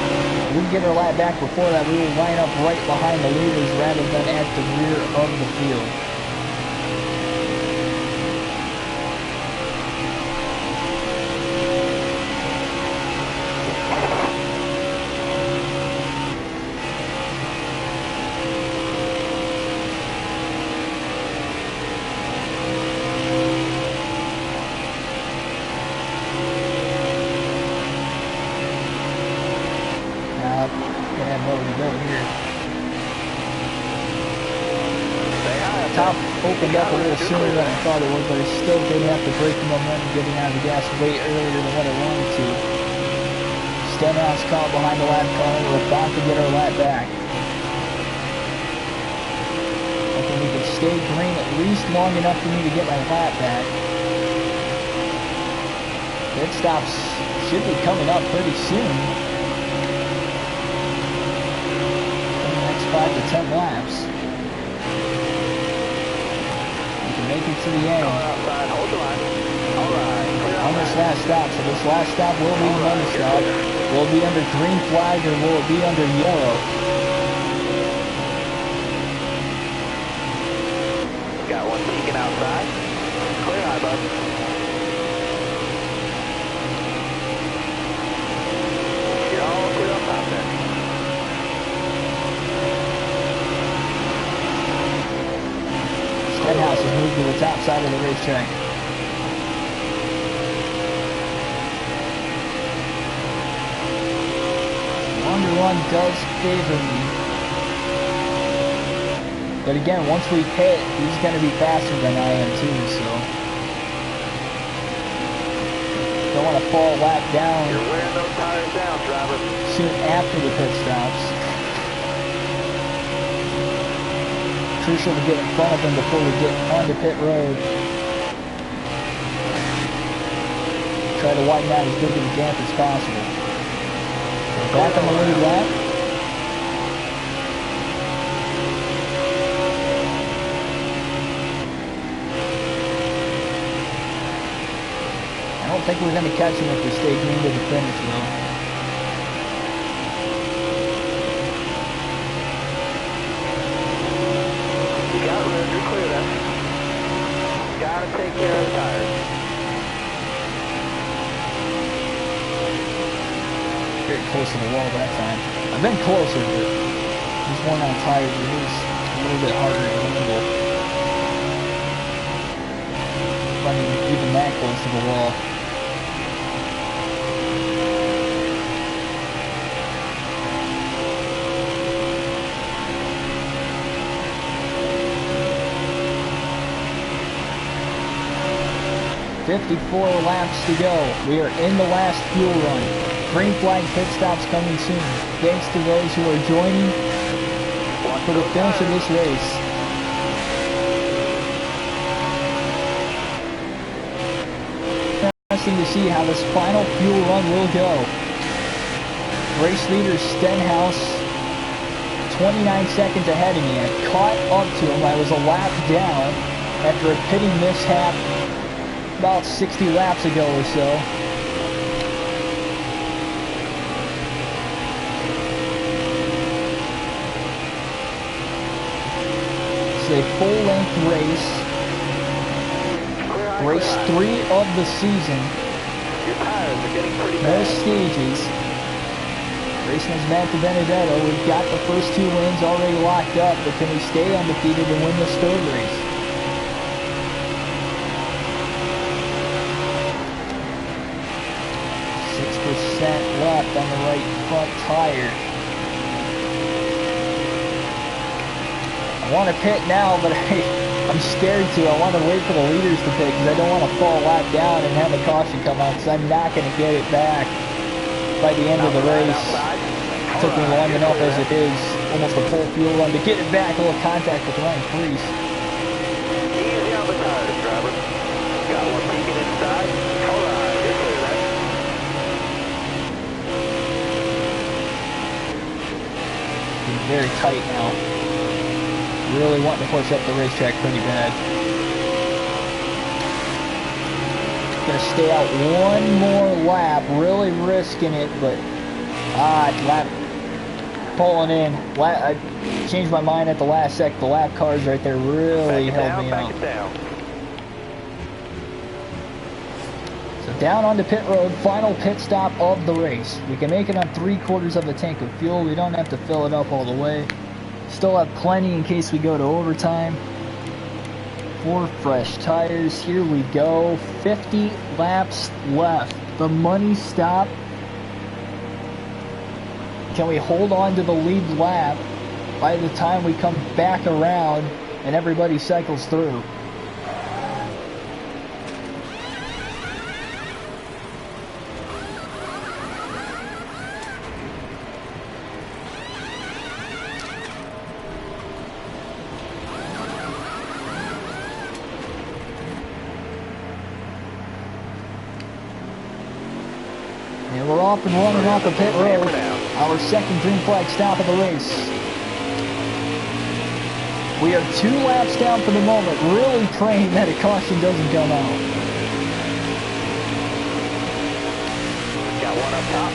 we can get our lap back before that, we will line up right behind the leaders rather than at the rear of the field. Top opened up a little sooner than I thought it would, but it still did have to break the momentum getting out of the gas way earlier than what I wanted to. Stenhouse caught behind the lap car. We're about to get our lap back. I think we can stay green at least long enough for me to get my lap back. Pit stops should be coming up pretty soon. In the next 5 to 10 laps. Make it to the end. Hold the line. All right. On this last stop. So this last stop will be another stop. Will it be under green flag or will it be under yellow? Got one peeking outside. Clear high, bud. You're all clear up top there. Stenhouse has moved to the top side of the racetrack. Longer run does favor me. But again, once we hit, he's going to be faster than I am too, so. Don't want to fall lap down. You're wearing those tires down, driver. Soon after the pit stops. Crucial to get in front of him before we get onto pit road. Try to widen out as big of a gap as possible. We're back on the lead lap. I don't think we're going to catch him if we stay green to the finish, though. You're clear then. Gotta take care of the tires. Very close to the wall that time. I've been closer, but these worn out tires, it is a little bit harder to handle. coming even that close to the wall. "54 laps to go. We are in the last fuel run. Green flag pit stops coming soon. Thanks to those who are joining for the finish of this race." Interesting to see how this final fuel run will go. Race leader Stenhouse, 29 seconds ahead of me. I caught up to him. I was a lap down after a pitting mishap about 60 laps ago or so. It's a full-length race. Race 3 of the season. No stages. Racing as Matt DiBenedetto. We've got the first 2 wins already locked up, but can we stay undefeated and win this 3rd race? 6% left on the right front tire. I want to pit now, but I'm scared to. I want to wait for the leaders to pit because I don't want to fall a lap down and have a caution come out because I'm not going to get it back by the end of the race. It took me long enough as it is, almost a full fuel run, to get it back. A little contact with Ryan Preece. Easy on the tires, driver. Got one peeking inside. All right, you're clear there. Getting very tight now. Really wanting to push up the racetrack pretty bad. Gonna stay out one more lap, really risking it, but lap pulling in. I changed my mind at the last sec. The lap cars right there really held me up. So down onto pit road, final pit stop of the race. We can make it on 3/4 of a tank of fuel. We don't have to fill it up all the way. Still have plenty in case we go to overtime. 4 fresh tires. Here we go. 50 laps left. The money stop. Can we hold on to the lead lap by the time we come back around and everybody cycles through? And we're off and running off the pit road. Our second green flag stop of the race. We are 2 laps down for the moment, really praying that a caution doesn't come out. Got one up top.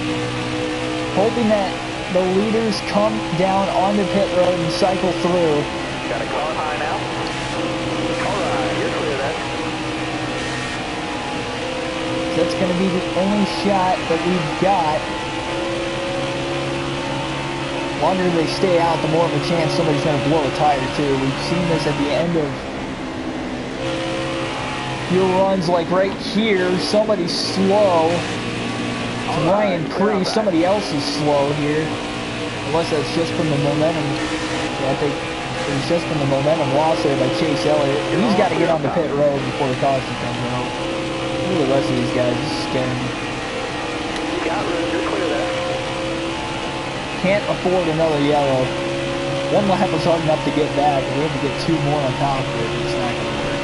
Hoping that the leaders come down on the pit road and cycle through. Got a car high now. All right, you're clear there. That's going to be the only shot that we've got. The longer they stay out, the more of a chance somebody's going to blow a tire too. We've seen this at the end of fuel runs, like right here. Somebody's slow. It's Ryan Preece. Somebody else is slow here. Unless that's just from the momentum. Yeah, I think it was just from the momentum loss there by Chase Elliott. He's got to get on the pit road before the caution comes out. Look at the rest of these guys. This is scaring me. Got room, you're clear there. Can't afford another yellow. 1 lap was hard enough to get back, and we have to get 2 more on top of it. It's not going to work.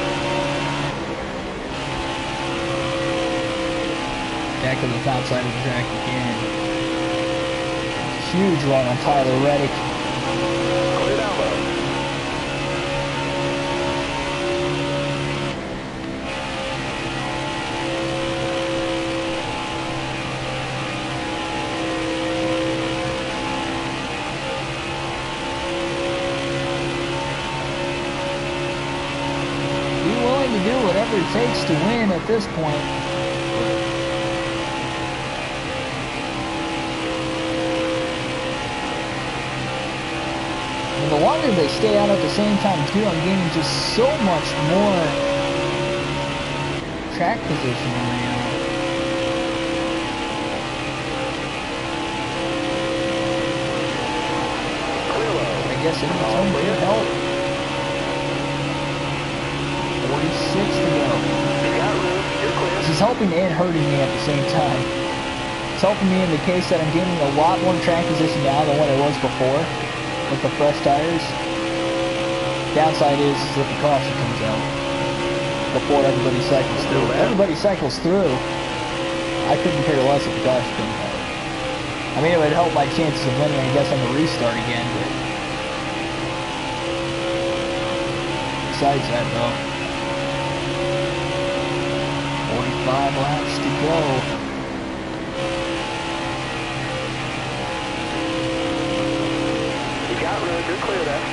Back to the top side of the track again. Huge run on Tyler Reddick. Clear down low. To do whatever it takes to win at this point. And the longer they stay out at the same time too, I'm gaining just so much more track position right now. I guess it needs some good help. 46 to go. This is helping and hurting me at the same time. It's helping me in the case that I'm gaining a lot more track position now than what I was before with the fresh tires. Downside is that the caution comes out before everybody cycles through. If everybody cycles through, I couldn't care less if the caution comes out. I mean, it would help my chances of winning, I guess, on the restart again, but besides that, though, 45 laps to go. You got room, you're clear there.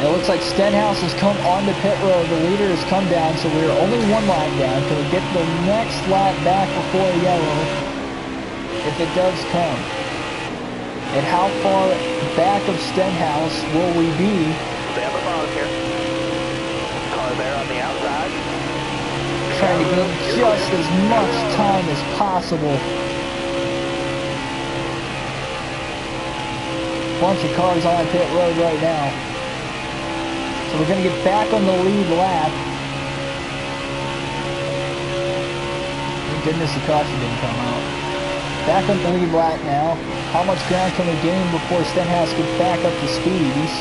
It looks like Stenhouse has come onto pit road. The leader has come down, so we're only one lap down. Can we get the next lap back before yellow? If it does come. And how far back of Stenhouse will we be? Stay up above here. Car there on the outside. Trying to gain just as much time as possible. Bunch of cars on pit road right now. So we're going to get back on the lead lap. Thank goodness the caution didn't come out. Back on the lead lap now. How much ground can we gain before Stenhouse gets back up to speed? He's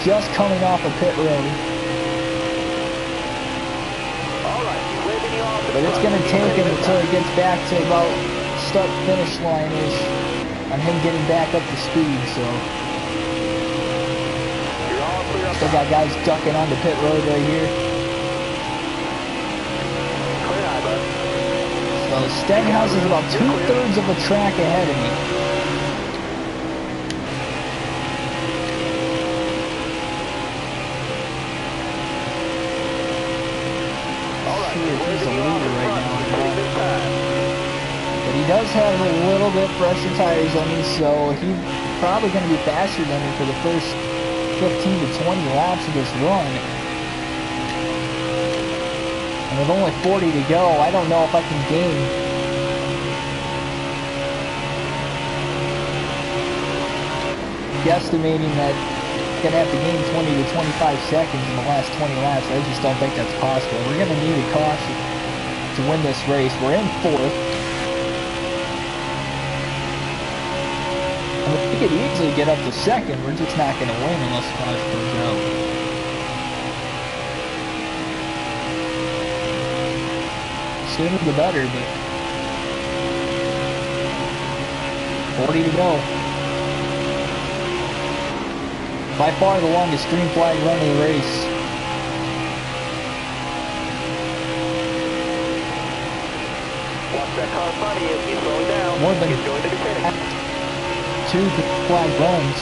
just coming off of pit road. But it's going to take him until he gets back to about start-finish line-ish on him getting back up to speed, so... Still got guys ducking onto pit road right here. So Stenhouse is about 2/3 of the track ahead of me. He's the leader right now. But he does have a little bit fresher tires on me, so he's probably going to be faster than me for the first 15 to 20 laps of this run. And with only 40 to go, I don't know if I can gain. Guesstimating that I'm going to have to gain 20 to 25 seconds in the last 20 laps. I just don't think that's possible. We're going to need a caution to win this race. We're in 4th. We could easily get up to 2nd, we're just not going to win unless the caution comes out. Sooner the better, but 40 to go. By far the longest green flag run of the race. Watch that car in front of you, he's slowing down. More than he's going to be pitting. 2 flag runs.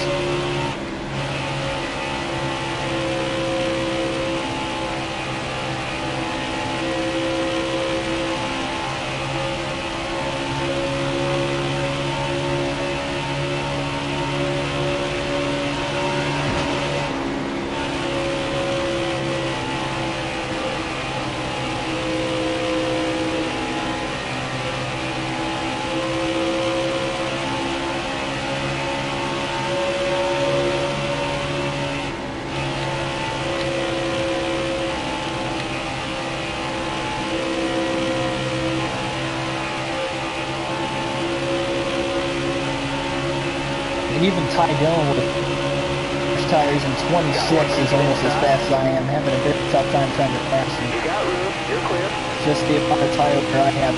Even Ty Dillon with first tires in 26 is almost as fast as I am, having a bit of a tough time trying to pass him. You got room, you're clear. Just the amount of tire I have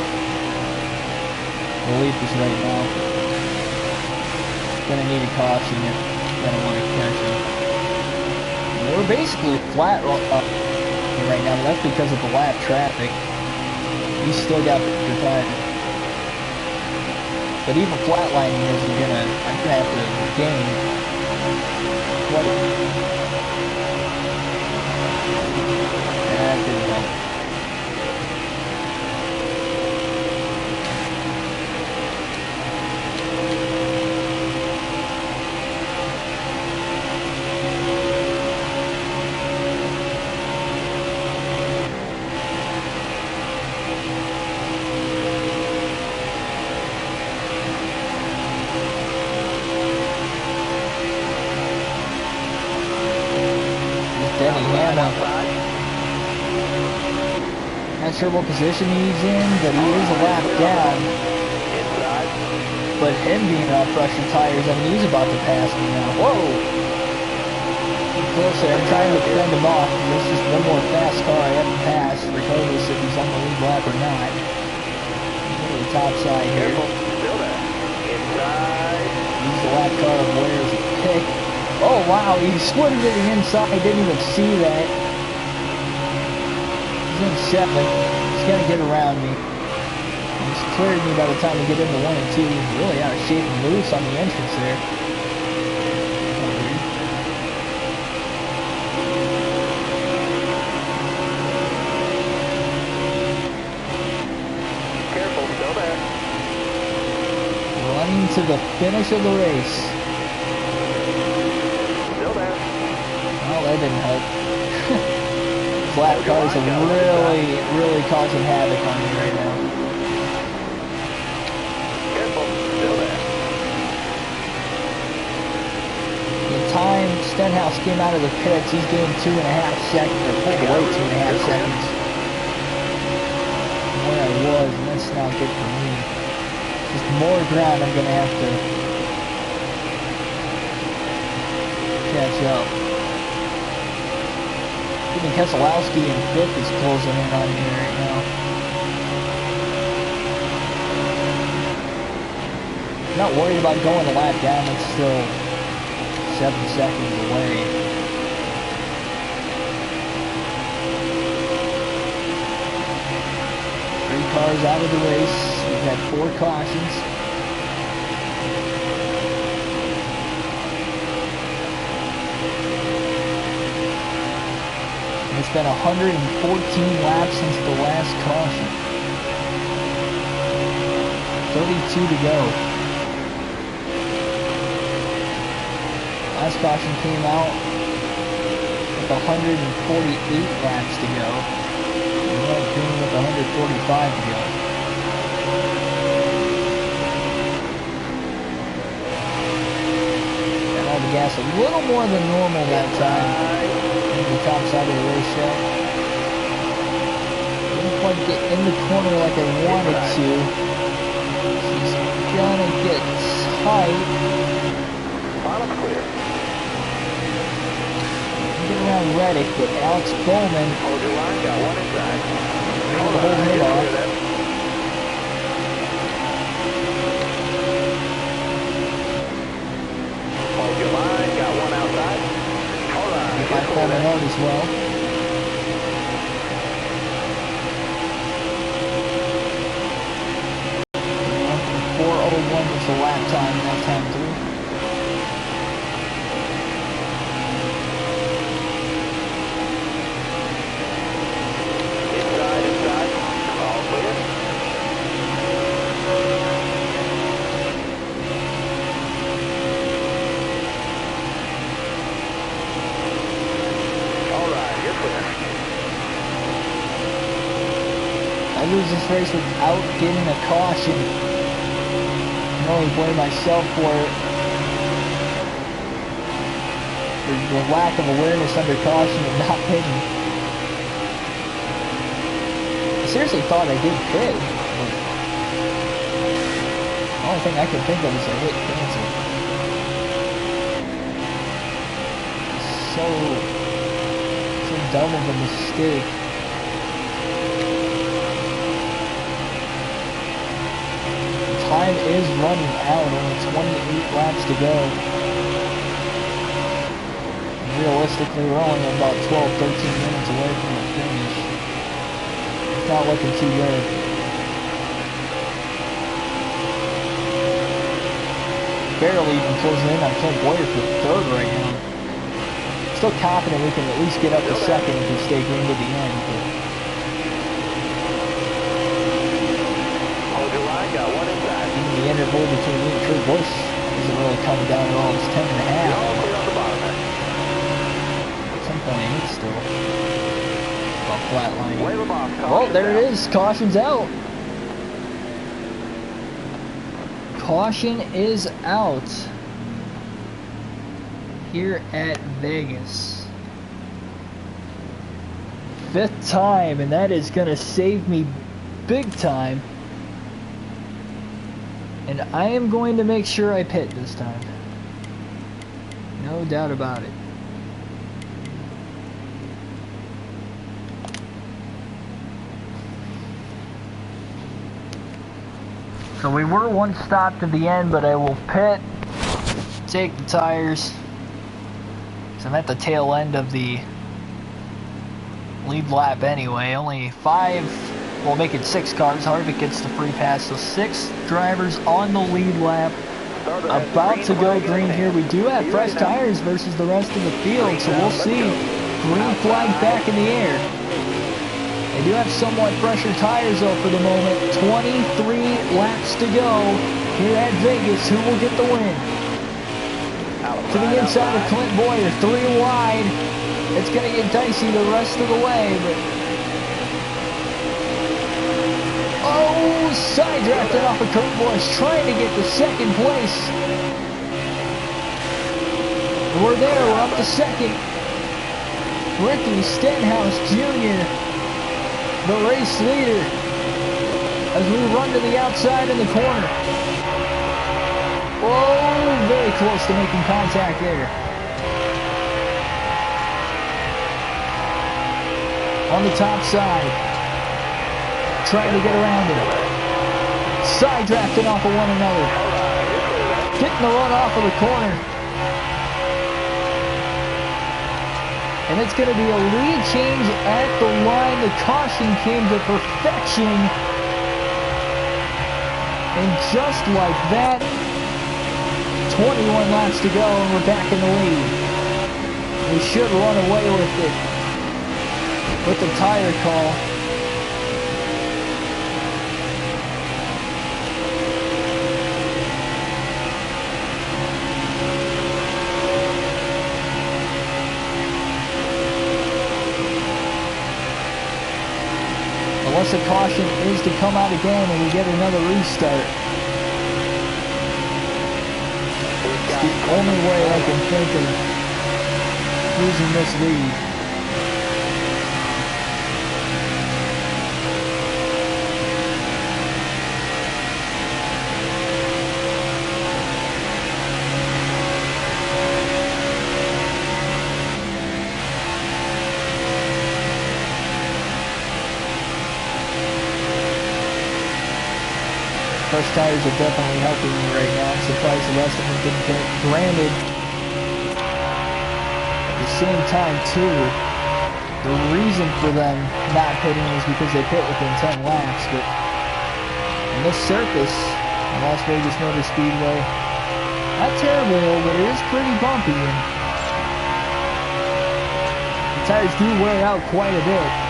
relievers right now. Gonna need a caution if I don't want to catch him. We're basically flat right now, but that's because of the lap traffic. He's still got the tire. But even flatlining isn't I'm gonna have to gain. What? That didn't help. sure what position he's in, but he is a lap down. Inside. But him being on pressure tires, I mean, he's about to pass me now. Whoa! Closer, I'm trying to fend him off. There's just one more fast car I haven't passed, regardless if he's on the lead lap or not. Go to the top side here. Careful. Still there. Inside. Use the lap car of Ware's pick. Oh, wow, he split it to the inside. I didn't even see that. He's in 7th. He's going to get around me. He's cleared me by the time we get into 1 and 2. He's really out of shape and loose on the entrance there. Careful. Still there. Running to the finish of the race. Still there. Well, that didn't help. Flat cars are really causing havoc on me right now. Careful. Still there. The time Stenhouse came out of the pits, he's gained 2.5 seconds, or pulled away 2.5 seconds from where I was, and that's not good for me. Just more ground I'm going to have to catch up. Even Keselowski in 5th is closing in on me right now. I'm not worried about going a lap down, it's still 7 seconds away. Three cars out of the race. We've had 4 cautions. It's been 114 laps since the last caution. 32 to go. Last caution came out with 148 laps to go. We're not green with 145 to go. Got all the gas a little more than normal that time. The top side of the racetrack. Didn't quite get in the corner like I wanted to. She's gonna get tight. Bottom clear. Get around Reddick, but Alex Bowman Hold your line. Got one inside. able to hold him off. Hold your line. Got one outside. By Coleman out as well. 4:01 was the lap time that time through. Inside. All clear. I lose this race without getting a caution. I can only blame myself for it. The lack of awareness under caution and not pitting. I seriously thought I did pit. The only thing I can think of is I hit cancel. So dumb of a mistake. Time is running out, only 28 laps to go. And realistically, we're only about 12-13 minutes away from the finish. It's not looking too good. Barely even closing in on Clint Boyer for 3rd right now. Still confident we can at least get up to 2nd if we stay green to the end. But Hold your line, got one inside. even the interval between me and Kurt Busch isn't really coming down at all. It's 10.5. You're all clear on the bottom there. 10.8 still. About flatlining. Wave them off. Oh, there it is. Caution's out. Caution is out here at Vegas. 5th time, and that is going to save me big time. And I am going to make sure I pit this time. No doubt about it. So we were one stop to the end, but I will pit, take the tires. So I'm at the tail end of the lead lap anyway. Only 5, we'll make it 6 cars. Harvick gets the free pass. So 6 drivers on the lead lap. About to go green here. We do have fresh tires versus the rest of the field, so we'll see. Green flag back in the air. They do have somewhat fresher tires though for the moment. 23 laps to go here at Vegas. Who will get the win? To the inside of Clint Boyer, 3 wide. It's going to get dicey the rest of the way, but... Oh, side drafted off of Kurt Busch, trying to get to 2nd place. We're there, we're up to 2nd. Ricky Stenhouse Jr., the race leader, as we run to the outside in the corner. Oh, very close to making contact there. On the top side. Trying to get around it. Side drafting off of one another. Getting the run off of the corner. And it's going to be a lead change at the line. The caution came to perfection. And just like that, 21 laps to go and we're back in the lead. We should run away with it with the tire call. Unless a caution is to come out again and we get another restart. It's the only way I can think of losing this lead. Fresh tires are definitely helping me right now. I'm surprised the rest of them didn't get granted. At the same time, too, the reason for them not pitting is because they pit within 10 laps. But in this surface, the Las Vegas Motor Speedway, not terrible, but it is pretty bumpy. And the tires do wear out quite a bit.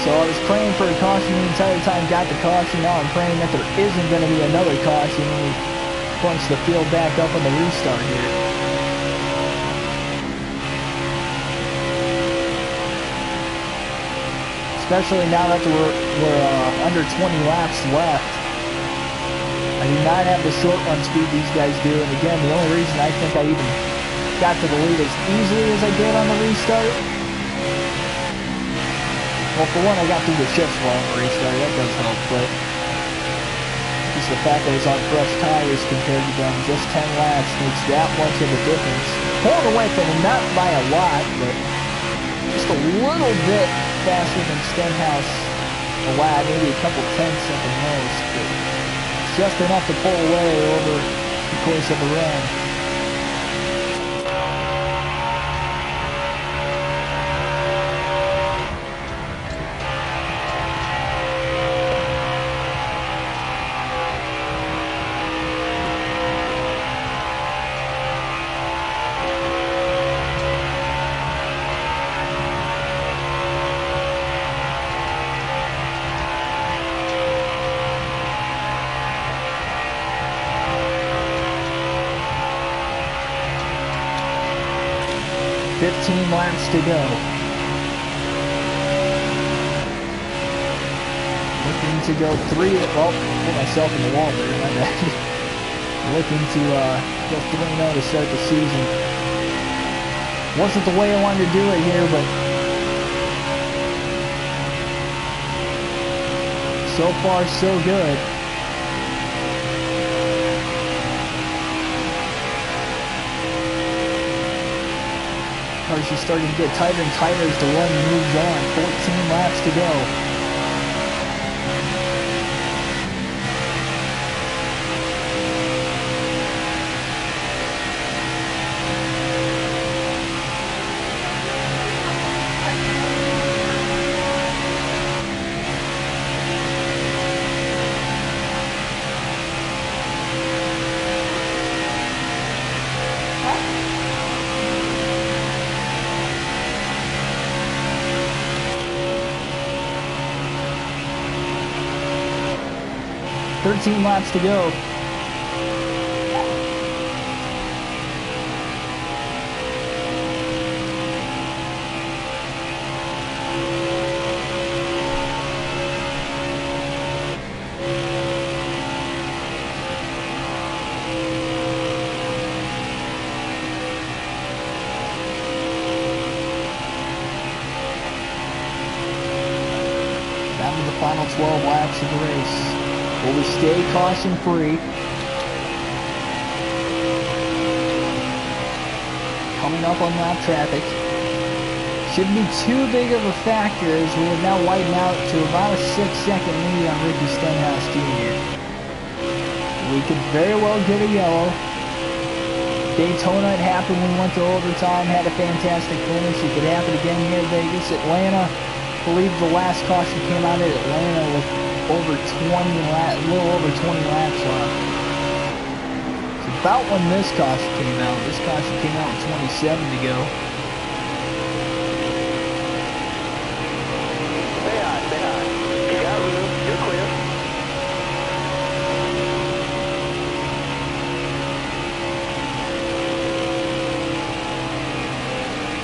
So I was praying for a caution the entire time, got the caution. Now I'm praying that there isn't going to be another caution when we bunch the field back up on the restart here. Especially now that we're under 20 laps left. I do not have the short run speed these guys do. And again, the only reason I think I even got to the lead as easily as I did on the restart. Well, for one, I got through the shifts while on the restart, that does help, but just the fact that it's on fresh tires compared to them, just 10 laps makes that much of a difference. Pulling away from them, not by a lot, but just a little bit faster than Stenhouse a lap, maybe a couple tenths at the most, but just enough to pull away over the course of the run. 15 laps to go. Looking to go 3, well, put myself in the wall there, my bad. Looking to go 3-0 to start the season. Wasn't the way I wanted to do it here, but so far so good. Cars are starting to get tighter and tighter as the run moves on. 14 laps to go. Laps to go. Down to the final 12 laps of the race. Will we stay caution-free? Coming up on lap traffic. Shouldn't be too big of a factor as we have now widened out to about a 6-second lead on Ricky Stenhouse Jr. We could very well get a yellow. Daytona, it happened when we went to overtime, had a fantastic finish. It could happen again here in Vegas. Atlanta, I believe the last caution came out at Atlanta with over 20 laps, a little over 20 laps left. It's about when this caution came out. This caution came out with 27 to go. Stay high. You got room. You're clear.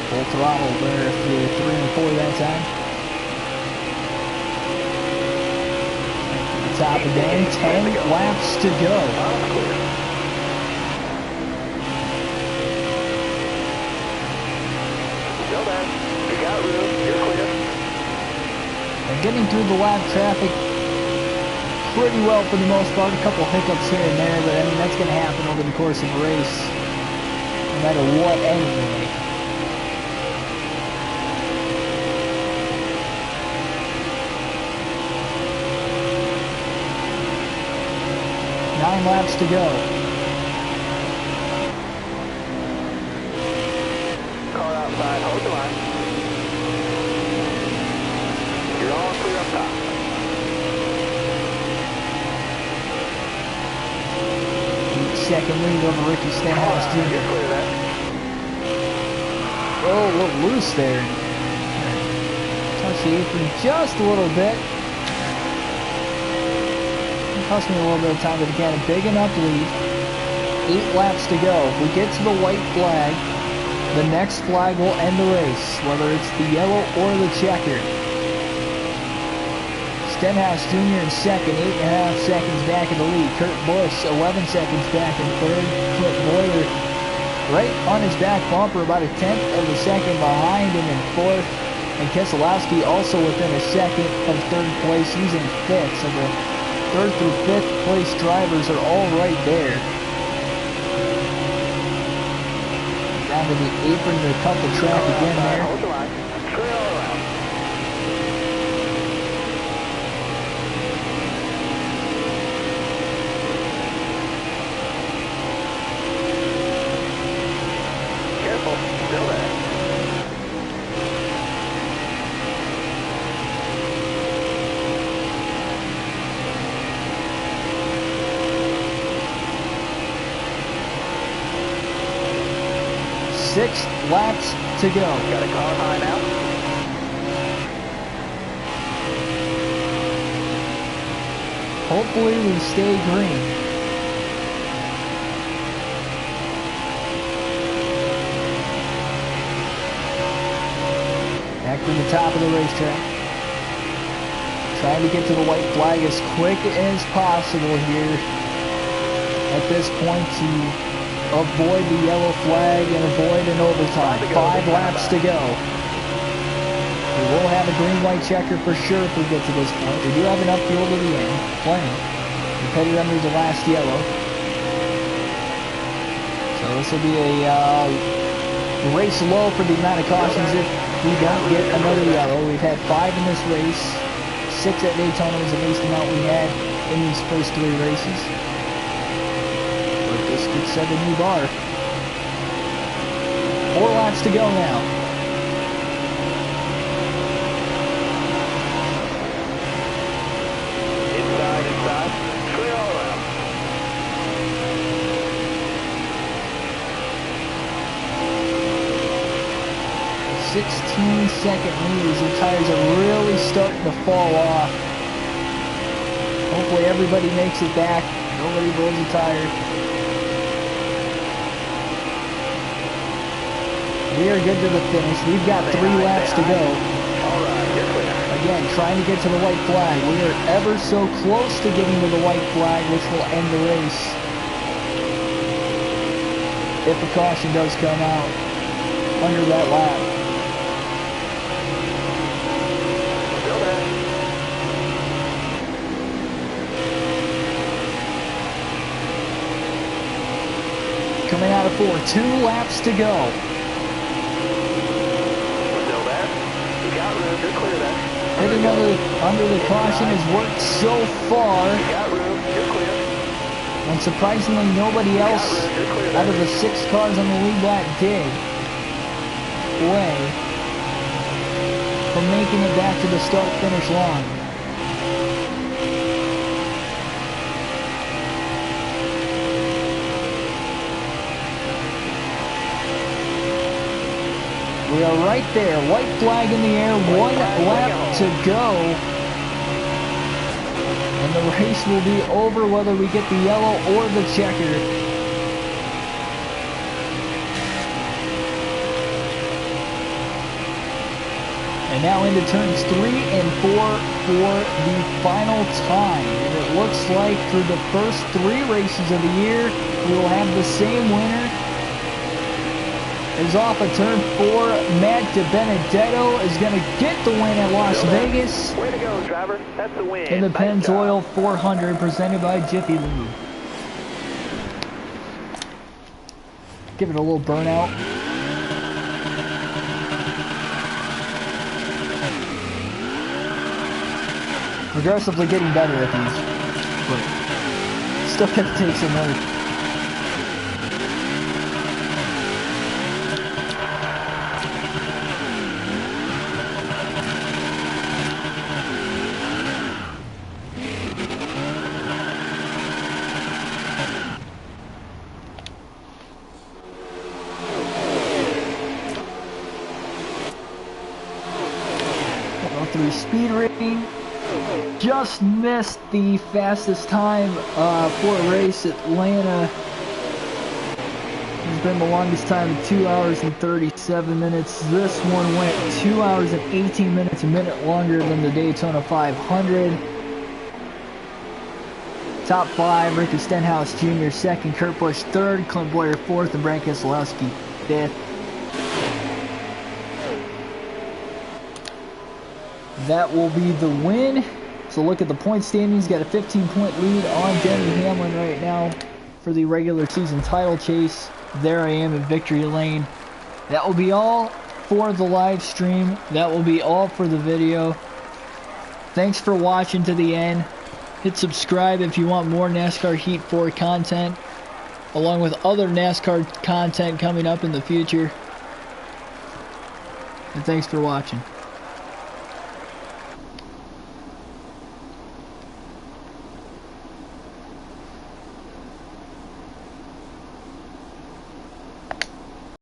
Full throttle there through 3 and 4 that time. Top again, 10 laps to go. Go back. You got room. You're clear. And getting through the lap traffic pretty well for the most part. A couple hiccups here and there, but I mean that's going to happen over the course of the race, no matter what anyway. Nine laps to go. Car outside, hold the line. You're all clear up top. Second lead over Ricky Stenhouse Jr. You're clear of that. Oh, a little loose there. Touch the apron just a little bit. Cost me a little bit of time, but again, a big enough lead. 8 laps to go. If we get to the white flag, the next flag will end the race, whether it's the yellow or the checker. Stenhouse Jr. in second, 8.5 seconds back in the lead. Kurt Busch, 11 seconds back in third. Clint Boyer right on his back bumper, about a 1/10 of a second behind him in fourth. And Keselowski also within a second of third place. He's in fifth, so the third through fifth place drivers are all right there. Down to the apron to cut the track again there. Hold the line. Clear all around. Careful. Still there. Six laps to go. Got a car high now. Hopefully we stay green. to the top of the racetrack. Trying to get to the white flag as quick as possible here at this point to avoid the yellow flag and avoid an overtime. 5 laps to go. We will have a green-white checker for sure if we get to this point. We do have enough fuel to the end. Plenty. We've headed under the last yellow. So this will be a race low for the amount of cautions if we don't get another yellow. We've had 5 in this race. 6 at Daytona was the least amount we had in these first 3 races. But this could set a new bar. 4 laps to go now. Inside, clear all around. 16-second lead as the tires are really starting to fall off. Hopefully everybody makes it back. Nobody blows a tire. We are good to the finish. We've got 3 laps to go. All right, you're clear. Again, trying to get to the white flag. We are ever so close to getting to the white flag, which will end the race. If a caution does come out under that lap. Still there. Coming out of 4, 2 laps to go. Still there. You got room. You're clear there. Hitting under the caution has worked so far. You got room. You're clear. And surprisingly, nobody else out of the 6 cars on the lead lap did way from making it back to the start-finish line. We are right there. White flag in the air. 1 lap to go. And the race will be over whether we get the yellow or the checker. And now into turns 3 and 4 for the final time. And it looks like for the first 3 races of the year, we will have the same winner. Is off of turn 4. Matt DiBenedetto is going to get the win at Las Vegas. Way to go, driver. That's the win. In the Nice Penzoil job. 400 presented by Jiffy Lube. Give it a little burnout. Progressively getting better at these, but still gonna take some work. Speed rating just missed the fastest time for a race. Atlanta has been the longest time at 2 hours and 37 minutes. This one went 2 hours and 18 minutes, a minute longer than the Daytona 500. Top 5, Ricky Stenhouse Jr. second, Kurt Busch third, Clint Boyer fourth, and Brad Keselowski fifth. That will be the win. So look at the point standings. Got a 15-point lead on Denny Hamlin right now for the regular season title chase. There I am in victory lane. That will be all for the live stream. That will be all for the video. Thanks for watching to the end. Hit subscribe if you want more NASCAR Heat 4 content, along with other NASCAR content coming up in the future. And thanks for watching.